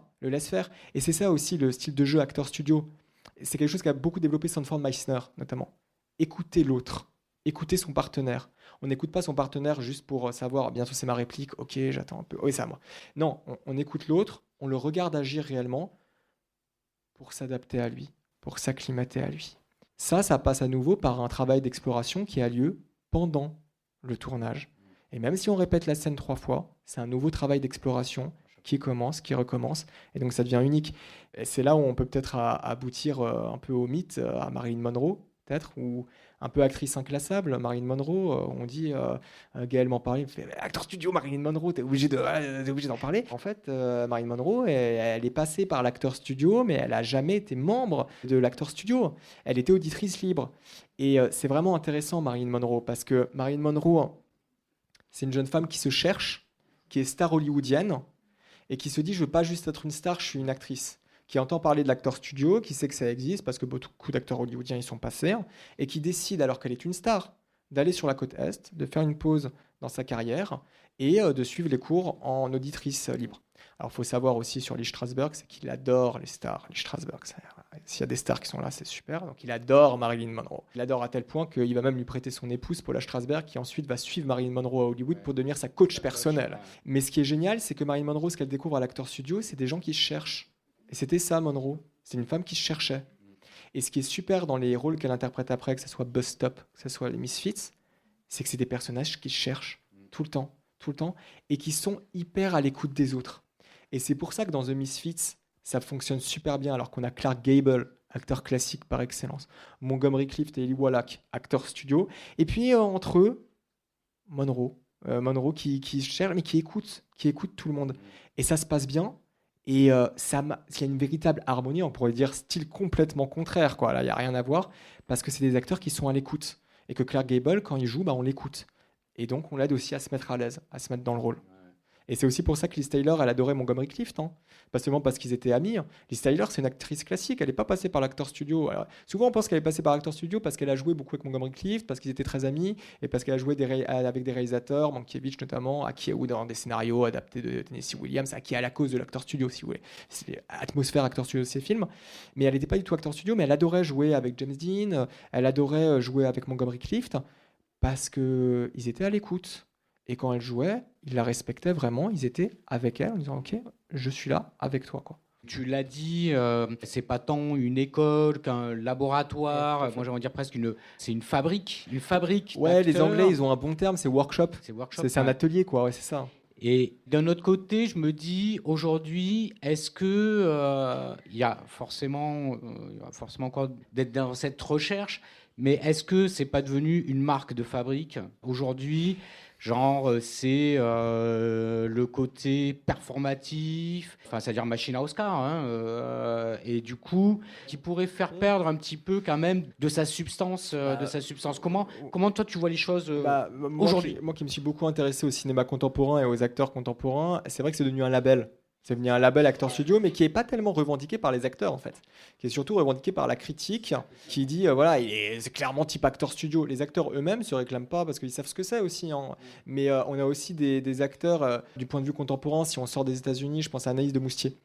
Et c'est ça aussi le style de jeu Acteur Studio. C'est quelque chose qu'a beaucoup développé Sanford Meisner, notamment. Écouter l'autre, écouter son partenaire. On n'écoute pas son partenaire juste pour savoir, bientôt c'est ma réplique, ok, j'attends un peu, oui, c'est à moi. Non, on écoute l'autre, on le regarde agir réellement pour s'adapter à lui, pour s'acclimater à lui. Ça passe à nouveau par un travail d'exploration qui a lieu pendant le tournage. Et même si on répète la scène 3 fois, c'est un nouveau travail d'exploration qui commence, qui recommence, et donc ça devient unique. Et c'est là où on peut peut-être aboutir un peu au mythe, à Marilyn Monroe, peut-être, ou un peu actrice inclassable, Marilyn Monroe, on dit, Gaël m'en parlait, il me fait acteur studio Marilyn Monroe, t'es obligé d'en parler. En fait, Marilyn Monroe, elle est passée par l'acteur studio, mais elle n'a jamais été membre de l'acteur studio. Elle était auditrice libre. Et c'est vraiment intéressant, Marilyn Monroe, parce que Marilyn Monroe, c'est une jeune femme qui se cherche, qui est star hollywoodienne, et qui se dit, je veux pas juste être une star, je suis une actrice. Qui entend parler de l'acteur studio, qui sait que ça existe, parce que beaucoup d'acteurs hollywoodiens y sont passés, et qui décide, alors qu'elle est une star, d'aller sur la côte Est, de faire une pause dans sa carrière, et de suivre les cours en auditrice libre. Alors, il faut savoir aussi sur Lee Strasberg, c'est qu'il adore les stars. Lee Strasberg, s'il y a des stars qui sont là, c'est super. Donc, il adore Marilyn Monroe. Il adore à tel point qu'il va même lui prêter son épouse, Paula Strasberg, qui ensuite va suivre Marilyn Monroe à Hollywood pour devenir sa coach personnelle. Mais ce qui est génial, c'est que Marilyn Monroe, ce qu'elle découvre à l'acteur studio, c'est des gens qui se cherchent. Et c'était ça, Monroe. C'est une femme qui se cherchait. Et ce qui est super dans les rôles qu'elle interprète après, que ce soit Bus Stop, que ce soit les Misfits, c'est que c'est des personnages qui se cherchent tout le temps, et qui sont hyper à l'écoute des autres. Et c'est pour ça que dans The Misfits, ça fonctionne super bien, alors qu'on a Clark Gable, acteur classique par excellence, Montgomery Clift et Eli Wallach, acteur studio, et puis entre eux, Monroe qui cherche, mais qui écoute tout le monde. Et ça se passe bien. Et il y a une véritable harmonie, on pourrait dire style complètement contraire, quoi. Là, il n'y a rien à voir, parce que c'est des acteurs qui sont à l'écoute. Et que Clark Gable, quand il joue, on l'écoute. Et donc, on l'aide aussi à se mettre à l'aise, à se mettre dans le rôle. Et c'est aussi pour ça que Liz Taylor, elle adorait Montgomery Clift. Pas seulement parce qu'ils étaient amis. Liz Taylor, c'est une actrice classique. Elle n'est pas passée par l'acteur studio. Alors, souvent, on pense qu'elle est passée par l'acteur studio parce qu'elle a joué beaucoup avec Montgomery Clift, parce qu'ils étaient très amis, et parce qu'elle a joué avec des réalisateurs, Mankiewicz notamment, ou dans des scénarios adaptés de Tennessee Williams, qui est à la cause de l'acteur studio, si vous voulez. C'est l'atmosphère acteur studio de ces films. Mais elle n'était pas du tout acteur studio, mais elle adorait jouer avec James Dean, elle adorait jouer avec Montgomery Clift, parce qu'ils étaient à l'écoute. Et quand elle jouait, ils la respectaient vraiment, ils étaient avec elle en disant « Ok, je suis là avec toi. » Tu l'as dit, c'est pas tant une école qu'un laboratoire. Moi, j'aimerais dire presque c'est une fabrique. Une fabrique. Ouais, les Anglais, ils ont un bon terme, c'est workshop. C'est un atelier, quoi. Ouais, c'est ça. Et d'un autre côté, je me dis aujourd'hui, est-ce que il y a forcément encore d'être dans cette recherche, mais est-ce que c'est pas devenu une marque de fabrique aujourd'hui? Genre, c'est le côté performatif, c'est-à-dire machine à Oscar, et du coup, qui pourrait faire perdre un petit peu quand même de sa substance. Comment toi tu vois les choses aujourd'hui? Moi qui me suis beaucoup intéressé au cinéma contemporain et aux acteurs contemporains, c'est vrai que c'est devenu un label. C'est devenu un label acteur studio, mais qui n'est pas tellement revendiqué par les acteurs, en fait. Qui est surtout revendiqué par la critique, qui dit, c'est clairement type acteur studio. Les acteurs eux-mêmes ne se réclament pas, parce qu'ils savent ce que c'est aussi. Mais on a aussi des acteurs, du point de vue contemporain, si on sort des États-Unis, je pense à Anaïs de Moustier,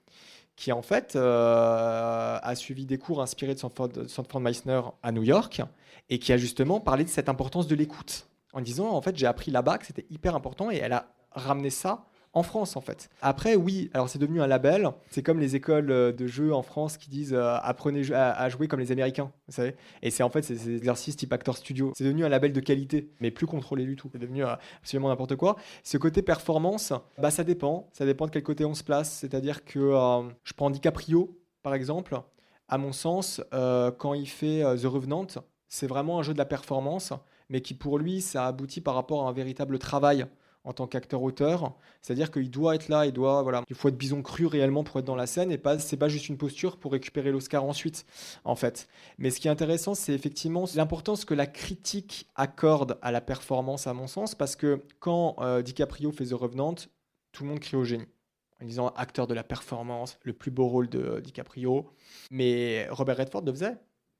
qui en fait a suivi des cours inspirés de Sanford Meisner à New York, et qui a justement parlé de cette importance de l'écoute, en disant, en fait, j'ai appris là-bas que c'était hyper important, et elle a ramené ça en France, en fait. Après, oui, alors c'est devenu un label. C'est comme les écoles de jeux en France qui disent apprenez à jouer comme les Américains, vous savez. Et c'est en fait ces exercices type acteur studio. C'est devenu un label de qualité, mais plus contrôlé du tout. C'est devenu absolument n'importe quoi. Ce côté performance, ça dépend. Ça dépend de quel côté on se place. C'est-à-dire que je prends DiCaprio, par exemple. À mon sens, quand il fait The Revenant, c'est vraiment un jeu de la performance, mais qui pour lui, ça aboutit par rapport à un véritable travail en tant qu'acteur-auteur, c'est-à-dire qu'il doit être là, il faut être bison cru réellement pour être dans la scène, et c'est pas juste une posture pour récupérer l'Oscar ensuite, en fait. Mais ce qui est intéressant, c'est effectivement l'importance que la critique accorde à la performance, à mon sens, parce que quand DiCaprio fait The Revenant, tout le monde crie au génie, en disant acteur de la performance, le plus beau rôle de DiCaprio. Mais Robert Redford le faisait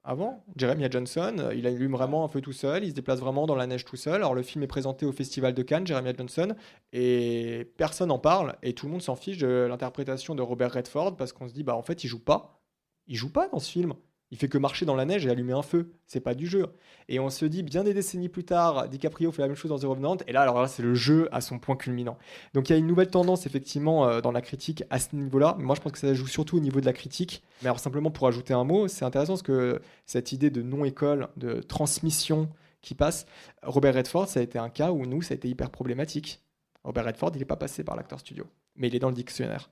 avant. Jeremiah Johnson, il allume vraiment un feu tout seul, il se déplace vraiment dans la neige tout seul. Alors le film est présenté au Festival de Cannes, Jeremiah Johnson, et personne n'en parle, et tout le monde s'en fiche de l'interprétation de Robert Redford, parce qu'on se dit, en fait, il joue pas dans ce film. Il fait que marcher dans la neige et allumer un feu. C'est pas du jeu. Et on se dit, bien des décennies plus tard, DiCaprio fait la même chose dans The Revenant. Et là, alors là, c'est le jeu à son point culminant. Donc il y a une nouvelle tendance, effectivement, dans la critique à ce niveau-là. Mais moi, je pense que ça joue surtout au niveau de la critique. Mais alors, simplement pour ajouter un mot, c'est intéressant parce que cette idée de non-école, de transmission qui passe. Robert Redford, ça a été un cas où nous, ça a été hyper problématique. Robert Redford, il n'est pas passé par l'acteur studio, mais il est dans le dictionnaire.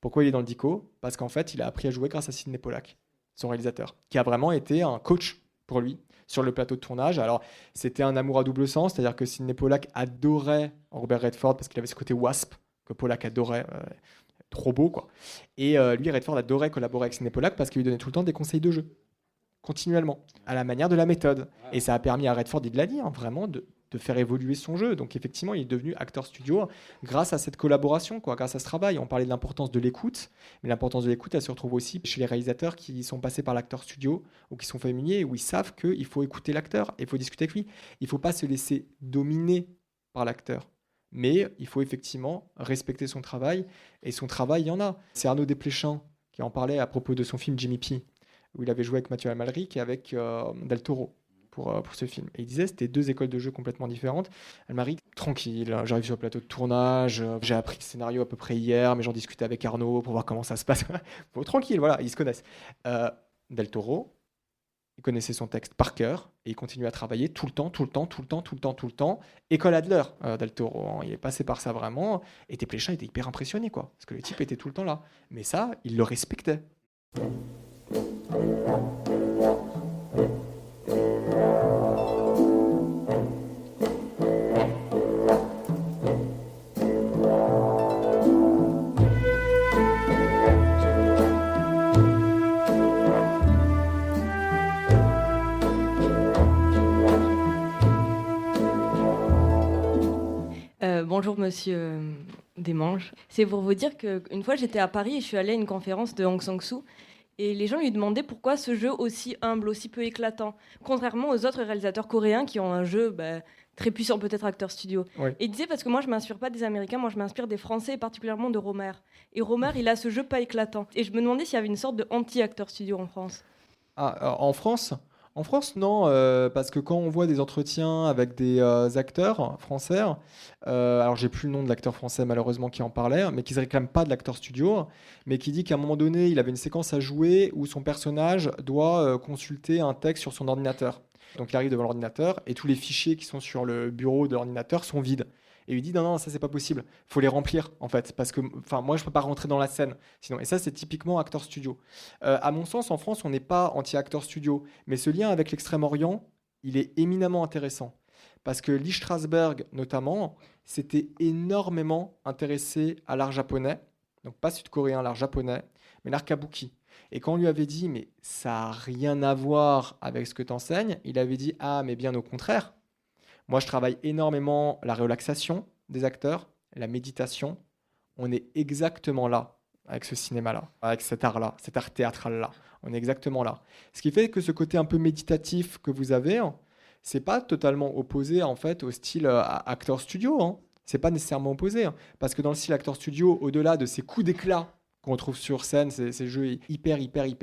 Pourquoi il est dans le dico ? Parce qu'en fait, il a appris à jouer grâce à Sidney Pollack, son réalisateur, qui a vraiment été un coach pour lui sur le plateau de tournage. Alors, c'était un amour à double sens, c'est-à-dire que Sidney Pollack adorait Robert Redford parce qu'il avait ce côté wasp que Pollack adorait, trop beau, quoi. Et lui, Redford adorait collaborer avec Sidney Pollack parce qu'il lui donnait tout le temps des conseils de jeu, continuellement, à la manière de la méthode. Et ça a permis à Redford, il l'a dit, vraiment, de faire évoluer son jeu. Donc effectivement, il est devenu acteur studio grâce à cette collaboration, quoi, grâce à ce travail. On parlait de l'importance de l'écoute, mais l'importance de l'écoute, elle se retrouve aussi chez les réalisateurs qui sont passés par l'acteur studio ou qui sont familiers, où ils savent qu'il faut écouter l'acteur, il faut discuter avec lui. Il ne faut pas se laisser dominer par l'acteur. Mais il faut effectivement respecter son travail, et son travail, il y en a. C'est Arnaud Desplechin qui en parlait à propos de son film Jimmy P, où il avait joué avec Mathieu Amalric et avec Del Toro. Pour ce film. Et il disait c'était 2 écoles de jeu complètement différentes. Almaric, tranquille, j'arrive sur le plateau de tournage, j'ai appris le scénario à peu près hier, mais j'en discutais avec Arnaud pour voir comment ça se passe. Bon, tranquille, voilà, ils se connaissent. Del Toro, il connaissait son texte par cœur et il continue à travailler tout le temps. École Adler, Del Toro, hein, il est passé par ça vraiment. Et Desplechin était hyper impressionné, quoi, parce que le type était tout le temps là. Mais ça, il le respectait. Bonjour Monsieur Desmanges. C'est pour vous dire qu'une fois j'étais à Paris et je suis allée à une conférence de Aung San Suu et les gens lui demandaient pourquoi ce jeu aussi humble, aussi peu éclatant, contrairement aux autres réalisateurs coréens qui ont un jeu très puissant, peut-être acteur studio. Oui. Et il disait parce que moi je m'inspire pas des Américains, moi je m'inspire des Français et particulièrement de Romer. Et Romer il a ce jeu pas éclatant. Et je me demandais s'il y avait une sorte de anti-acteur studio en France. En France ? En France, non, parce que quand on voit des entretiens avec des acteurs français, alors j'ai plus le nom de l'acteur français malheureusement qui en parlait, mais qui ne se réclame pas de l'acteur studio, mais qui dit qu'à un moment donné, il avait une séquence à jouer où son personnage doit consulter un texte sur son ordinateur. Donc il arrive devant l'ordinateur et tous les fichiers qui sont sur le bureau de l'ordinateur sont vides. Et il dit non, ça c'est pas possible, il faut les remplir en fait, parce que moi je peux pas rentrer dans la scène sinon. Et ça c'est typiquement acteur studio. À mon sens, en France, on n'est pas anti-acteur studio, mais ce lien avec l'Extrême-Orient, il est éminemment intéressant. Parce que Lee Strasberg, notamment, s'était énormément intéressé à l'art japonais, donc pas sud-coréen, l'art japonais, mais l'art kabuki. Et quand on lui avait dit, mais ça n'a rien à voir avec ce que tu enseignes, il avait dit, ah, mais bien au contraire. Moi, je travaille énormément la relaxation des acteurs, la méditation. On est exactement là avec ce cinéma-là, avec cet art-là, cet art théâtral-là. On est exactement là. Ce qui fait que ce côté un peu méditatif que vous avez, c'est pas totalement opposé en fait au style acteur studio. Hein. C'est pas nécessairement opposé, hein. Parce que dans le style acteur studio, au-delà de ces coups d'éclat qu'on trouve sur scène, ces jeux hyper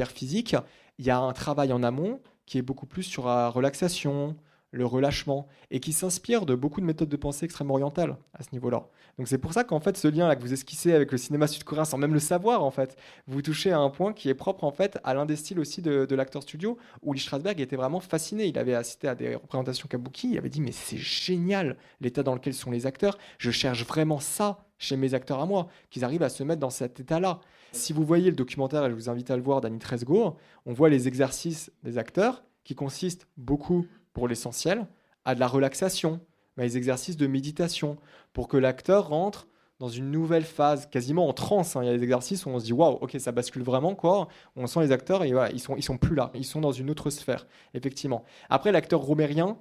physiques, il y a un travail en amont qui est beaucoup plus sur la relaxation, le relâchement, et qui s'inspire de beaucoup de méthodes de pensée extrême-orientales à ce niveau-là. Donc c'est pour ça qu'en fait, ce lien-là que vous esquissez avec le cinéma sud-coréen, sans même le savoir, en fait, vous touchez à un point qui est propre en fait à l'un des styles aussi de l'acteur studio, où Lee Strasberg était vraiment fasciné. Il avait assisté à des représentations kabuki, il avait dit « mais c'est génial l'état dans lequel sont les acteurs, je cherche vraiment ça chez mes acteurs à moi, qu'ils arrivent à se mettre dans cet état-là ». Si vous voyez le documentaire, et je vous invite à le voir, d'Annie Tresgo, on voit les exercices des acteurs qui consistent beaucoup, pour l'essentiel, à de la relaxation, les exercices de méditation, pour que l'acteur rentre dans une nouvelle phase, quasiment en transe. Hein. Il y a des exercices où on se dit waouh, ok, ça bascule vraiment, quoi. On sent les acteurs et voilà, ils sont plus là, ils sont dans une autre sphère, effectivement. Après, l'acteur romérien,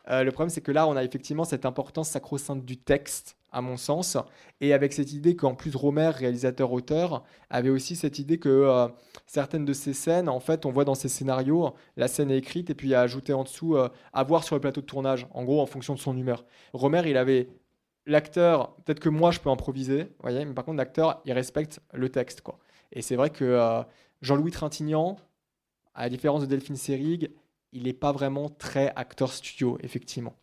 le problème c'est que là, on a effectivement cette importance sacro-sainte du texte, à mon sens, et avec cette idée qu'en plus Romer, réalisateur-auteur, avait aussi cette idée que certaines de ces scènes, en fait, on voit dans ces scénarios, la scène est écrite et puis à ajouter en dessous, à voir sur le plateau de tournage, en gros en fonction de son humeur. Romer, il avait l'acteur, peut-être que moi je peux improviser, voyez, mais par contre l'acteur, il respecte le texte, quoi. Et c'est vrai que Jean-Louis Trintignant, à la différence de Delphine Seyrig, il n'est pas vraiment très acteur studio, effectivement.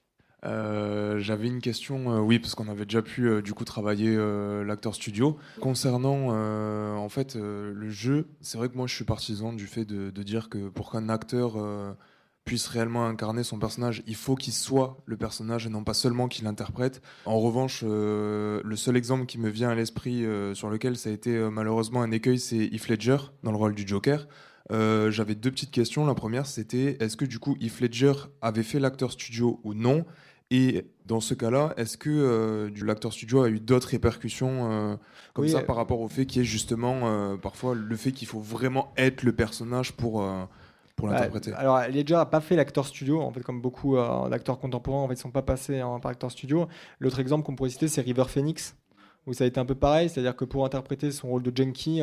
J'avais une question, oui, parce qu'on avait déjà pu du coup travailler l'acteur studio. Concernant en fait le jeu, c'est vrai que moi je suis partisan du fait de dire que pour qu'un acteur puisse réellement incarner son personnage, il faut qu'il soit le personnage et non pas seulement qu'il l'interprète. En revanche, le seul exemple qui me vient à l'esprit sur lequel ça a été malheureusement un écueil, c'est Heath Ledger dans le rôle du Joker. J'avais 2 petites questions. La première, c'était est-ce que du coup Heath Ledger avait fait l'acteur studio ou non? Et dans ce cas-là, est-ce que l'acteur studio a eu d'autres répercussions comme ça par rapport au fait qu'il y ait justement parfois le fait qu'il faut vraiment être le personnage pour l'interpréter? Alors, Ledger n'a pas fait l'acteur studio, en fait, comme beaucoup d'acteurs contemporains, en fait, ils ne sont pas passés par acteur studio. L'autre exemple qu'on pourrait citer, c'est River Phoenix, où ça a été un peu pareil, c'est-à-dire que pour interpréter son rôle de junkie, il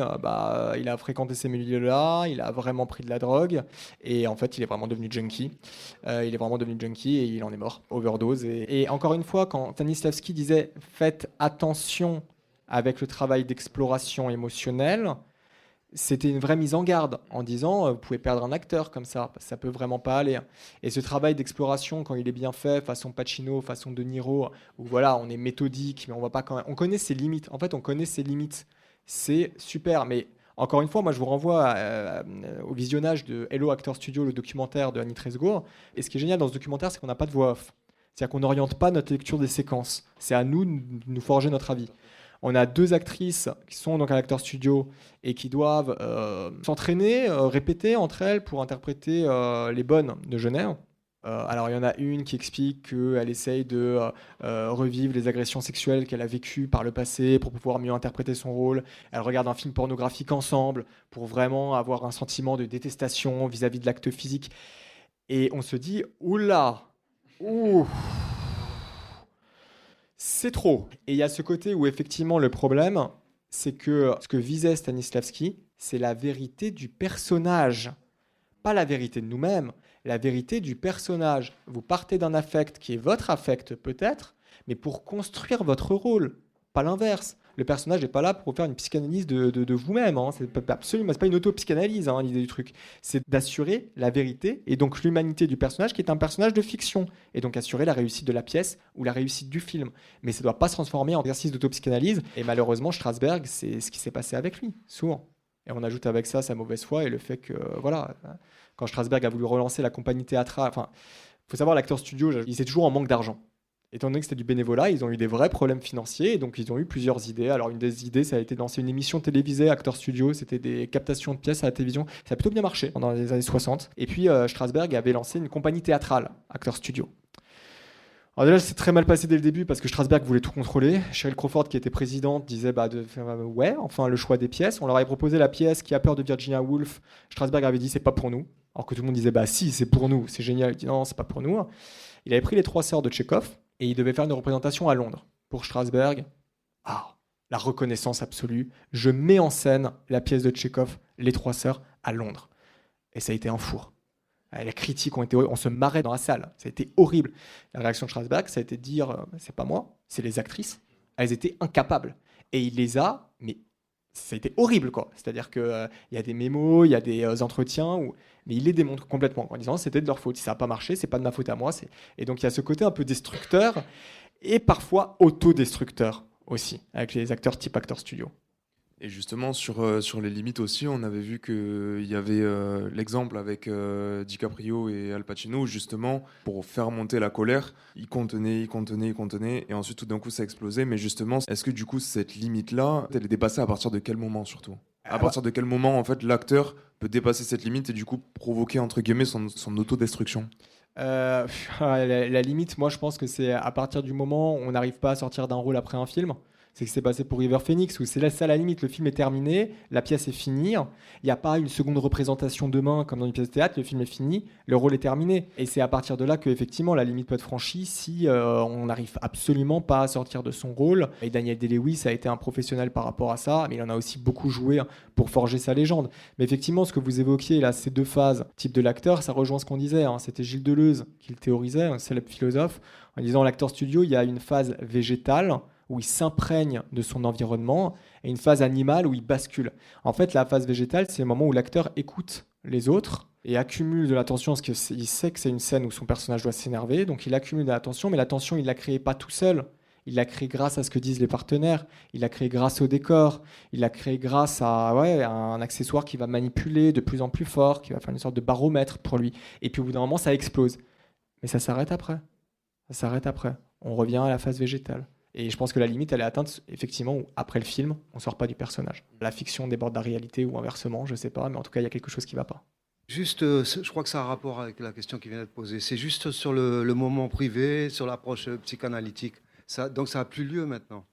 a fréquenté ces milieux-là, il a vraiment pris de la drogue, et en fait, il est vraiment devenu junkie. Il est vraiment devenu junkie et il en est mort, overdose. Et encore une fois, quand Stanislavski disait « faites attention avec le travail d'exploration émotionnelle », c'était une vraie mise en garde en disant vous pouvez perdre un acteur comme ça, parce que ça peut vraiment pas aller. Et ce travail d'exploration, quand il est bien fait, façon Pacino, façon De Niro, où voilà, on est méthodique, mais on va pas quand même. On connaît ses limites. En fait, on connaît ses limites. C'est super. Mais encore une fois, moi, je vous renvoie au visionnage de Hello Actor Studio, le documentaire de Annie Tresgour. Et ce qui est génial dans ce documentaire, c'est qu'on n'a pas de voix off. C'est-à-dire qu'on n'oriente pas notre lecture des séquences. C'est à nous de nous forger notre avis. On a 2 actrices qui sont donc à l'acteur studio et qui doivent s'entraîner, répéter entre elles pour interpréter les bonnes de Genève. Alors il y en a une qui explique qu'elle essaye de revivre les agressions sexuelles qu'elle a vécues par le passé pour pouvoir mieux interpréter son rôle. Elle regarde un film pornographique ensemble pour vraiment avoir un sentiment de détestation vis-à-vis de l'acte physique. Et on se dit, oula, ouh, c'est trop. Et il y a ce côté où effectivement le problème, c'est que ce que visait Stanislavski, c'est la vérité du personnage. Pas la vérité de nous-mêmes, la vérité du personnage. Vous partez d'un affect qui est votre affect peut-être, mais pour construire votre rôle, pas l'inverse. Le personnage n'est pas là pour faire une psychanalyse de vous-même. C'est absolument, c'est pas une auto-psychanalyse, l'idée du truc. C'est d'assurer la vérité et donc l'humanité du personnage qui est un personnage de fiction. Et donc assurer la réussite de la pièce ou la réussite du film. Mais ça ne doit pas se transformer en exercice d'auto-psychanalyse. Et malheureusement, Strasberg, c'est ce qui s'est passé avec lui, souvent. Et on ajoute avec ça sa mauvaise foi et le fait que, voilà, quand Strasberg a voulu relancer la compagnie théâtrale, il faut savoir, l'acteur studio, il était toujours en manque d'argent. Étant donné que c'était du bénévolat, ils ont eu des vrais problèmes financiers et donc ils ont eu plusieurs idées. Alors une des idées, ça a été de lancer une émission télévisée, Acteur Studio, c'était des captations de pièces à la télévision. Ça a plutôt bien marché pendant les années 60. Et puis Strasberg avait lancé une compagnie théâtrale, Acteur Studio. Alors déjà, c'est très mal passé dès le début parce que Strasberg voulait tout contrôler. Sheryl Crawford, qui était présidente, disait le choix des pièces. On leur avait proposé la pièce Qui a peur de Virginia Woolf. Strasberg avait dit c'est pas pour nous. Alors que tout le monde disait si, c'est pour nous, c'est génial. Il dit non, c'est pas pour nous. Il avait pris Les Trois Sœurs de Tchekhov et il devait faire une représentation à Londres. Pour Strasberg, la reconnaissance absolue. Je mets en scène la pièce de Tchekhov, Les Trois Sœurs, à Londres. Et ça a été un four. Les critiques ont été horribles. On se marrait dans la salle. Ça a été horrible. La réaction de Strasberg, ça a été de dire c'est pas moi, c'est les actrices. Elles étaient incapables. Et il les a, mais ça a été horrible, quoi. C'est-à-dire qu'il y a des mémos, il y a des entretiens, mais il les démontre complètement en disant c'était de leur faute. Si ça n'a pas marché, c'est pas de ma faute à moi. Et donc il y a ce côté un peu destructeur et parfois autodestructeur aussi, avec les acteurs type acteur studio. Et justement, sur les limites aussi, on avait vu qu'il y avait l'exemple avec DiCaprio et Al Pacino, où justement, pour faire monter la colère, ils contenaient, et ensuite tout d'un coup ça explosait. Mais justement, est-ce que du coup, cette limite-là, elle est dépassée à partir de quel moment surtout ? À partir de quel moment, en fait, l'acteur peut dépasser cette limite et du coup provoquer, entre guillemets, son autodestruction ? La limite, moi je pense que c'est à partir du moment où on n'arrive pas à sortir d'un rôle après un film. C'est ce qui s'est passé pour River Phoenix, où c'est là, ça la limite, le film est terminé, la pièce est finie, il n'y a pas une seconde représentation demain comme dans une pièce de théâtre, le film est fini, le rôle est terminé. Et c'est à partir de là qu'effectivement la limite peut être franchie si on n'arrive absolument pas à sortir de son rôle. Et Daniel Day-Lewis a été un professionnel par rapport à ça, mais il en a aussi beaucoup joué pour forger sa légende. Mais effectivement, ce que vous évoquiez là, ces 2 phases, type de l'acteur, ça rejoint ce qu'on disait. C'était Gilles Deleuze qui le théorisait, un célèbre philosophe, en disant l'acteur studio, il y a une phase végétale, où il s'imprègne de son environnement, et une phase animale où il bascule. En fait, la phase végétale, c'est le moment où l'acteur écoute les autres et accumule de l'attention, parce qu'il sait que c'est une scène où son personnage doit s'énerver, donc il accumule de l'attention, mais l'attention, il ne l'a créée pas tout seul. Il l'a créé grâce à ce que disent les partenaires. Il l'a créé grâce au décor. Il l'a créé grâce à un accessoire qui va manipuler de plus en plus fort, qui va faire une sorte de baromètre pour lui. Et puis au bout d'un moment, ça explose. Mais ça s'arrête après. Ça s'arrête après. On revient à la phase végétale. Et je pense que la limite, elle est atteinte effectivement où, après le film, on ne sort pas du personnage. La fiction déborde de la réalité ou inversement, je ne sais pas, mais en tout cas, il y a quelque chose qui ne va pas. Juste, je crois que ça a un rapport avec la question qui vient d'être posée. C'est juste sur le moment privé, sur l'approche psychanalytique. Donc ça n'a plus lieu maintenant.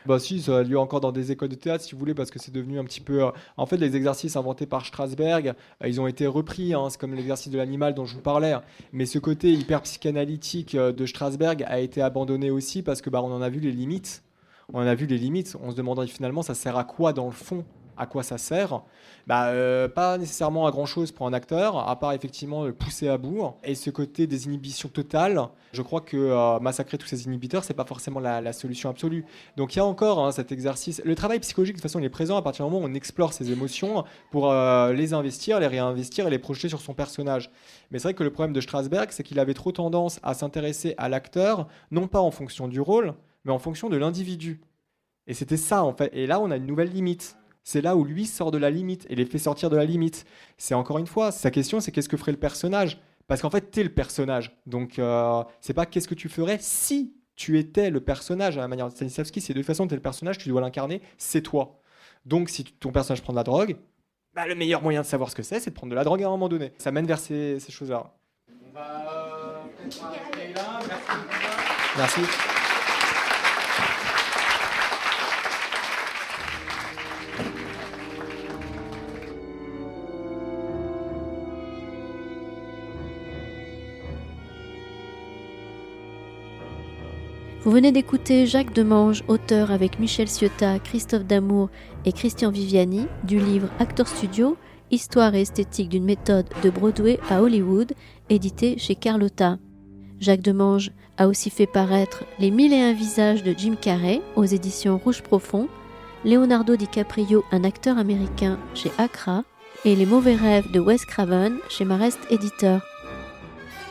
Bah si, ça a lieu encore dans des écoles de théâtre, si vous voulez, parce que c'est devenu un petit peu... En fait, les exercices inventés par Strasberg, ils ont été repris, hein, c'est comme l'exercice de l'animal dont je vous parlais, hein. Mais ce côté hyper psychanalytique de Strasberg a été abandonné aussi parce que on en a vu les limites. On en a vu les limites. On se demandait finalement, ça sert à quoi dans le fond ? À quoi ça sert ? Pas nécessairement à grand-chose pour un acteur, à part effectivement le pousser à bout. Et ce côté des inhibitions totales, je crois que massacrer tous ces inhibiteurs, c'est pas forcément la solution absolue. Donc il y a encore cet exercice. Le travail psychologique, de toute façon, il est présent à partir du moment où on explore ses émotions pour les investir, les réinvestir et les projeter sur son personnage. Mais c'est vrai que le problème de Strasberg, c'est qu'il avait trop tendance à s'intéresser à l'acteur, non pas en fonction du rôle, mais en fonction de l'individu. Et c'était ça, en fait. Et là, on a une nouvelle limite. C'est là où lui sort de la limite et les fait sortir de la limite. C'est encore une fois, sa question, c'est qu'est-ce que ferait le personnage ? Parce qu'en fait, t'es le personnage. Donc, c'est pas qu'est-ce que tu ferais si tu étais le personnage. À la manière de Stanislavski, c'est de toute façon, t'es le personnage, tu dois l'incarner, c'est toi. Donc, si ton personnage prend de la drogue, le meilleur moyen de savoir ce que c'est de prendre de la drogue à un moment donné. Ça mène vers ces choses-là. On va peut-être arrêter là. Merci. Vous venez d'écouter Jacques Demange, auteur avec Michel Ciotat, Christophe Damour et Christian Viviani, du livre Actors Studio, Histoire et esthétique d'une méthode de Broadway à Hollywood, édité chez Carlotta. Jacques Demange a aussi fait paraître Les 1001 visages de Jim Carrey aux éditions Rouge Profond, Leonardo DiCaprio, un acteur américain chez Accra, et Les mauvais rêves de Wes Craven chez Marest Éditeur.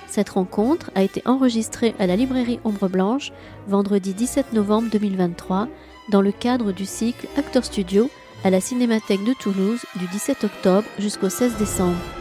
Cette rencontre a été enregistrée à la librairie Ombre Blanche vendredi 17 novembre 2023 dans le cadre du cycle Actors Studio à la Cinémathèque de Toulouse du 17 octobre jusqu'au 16 décembre.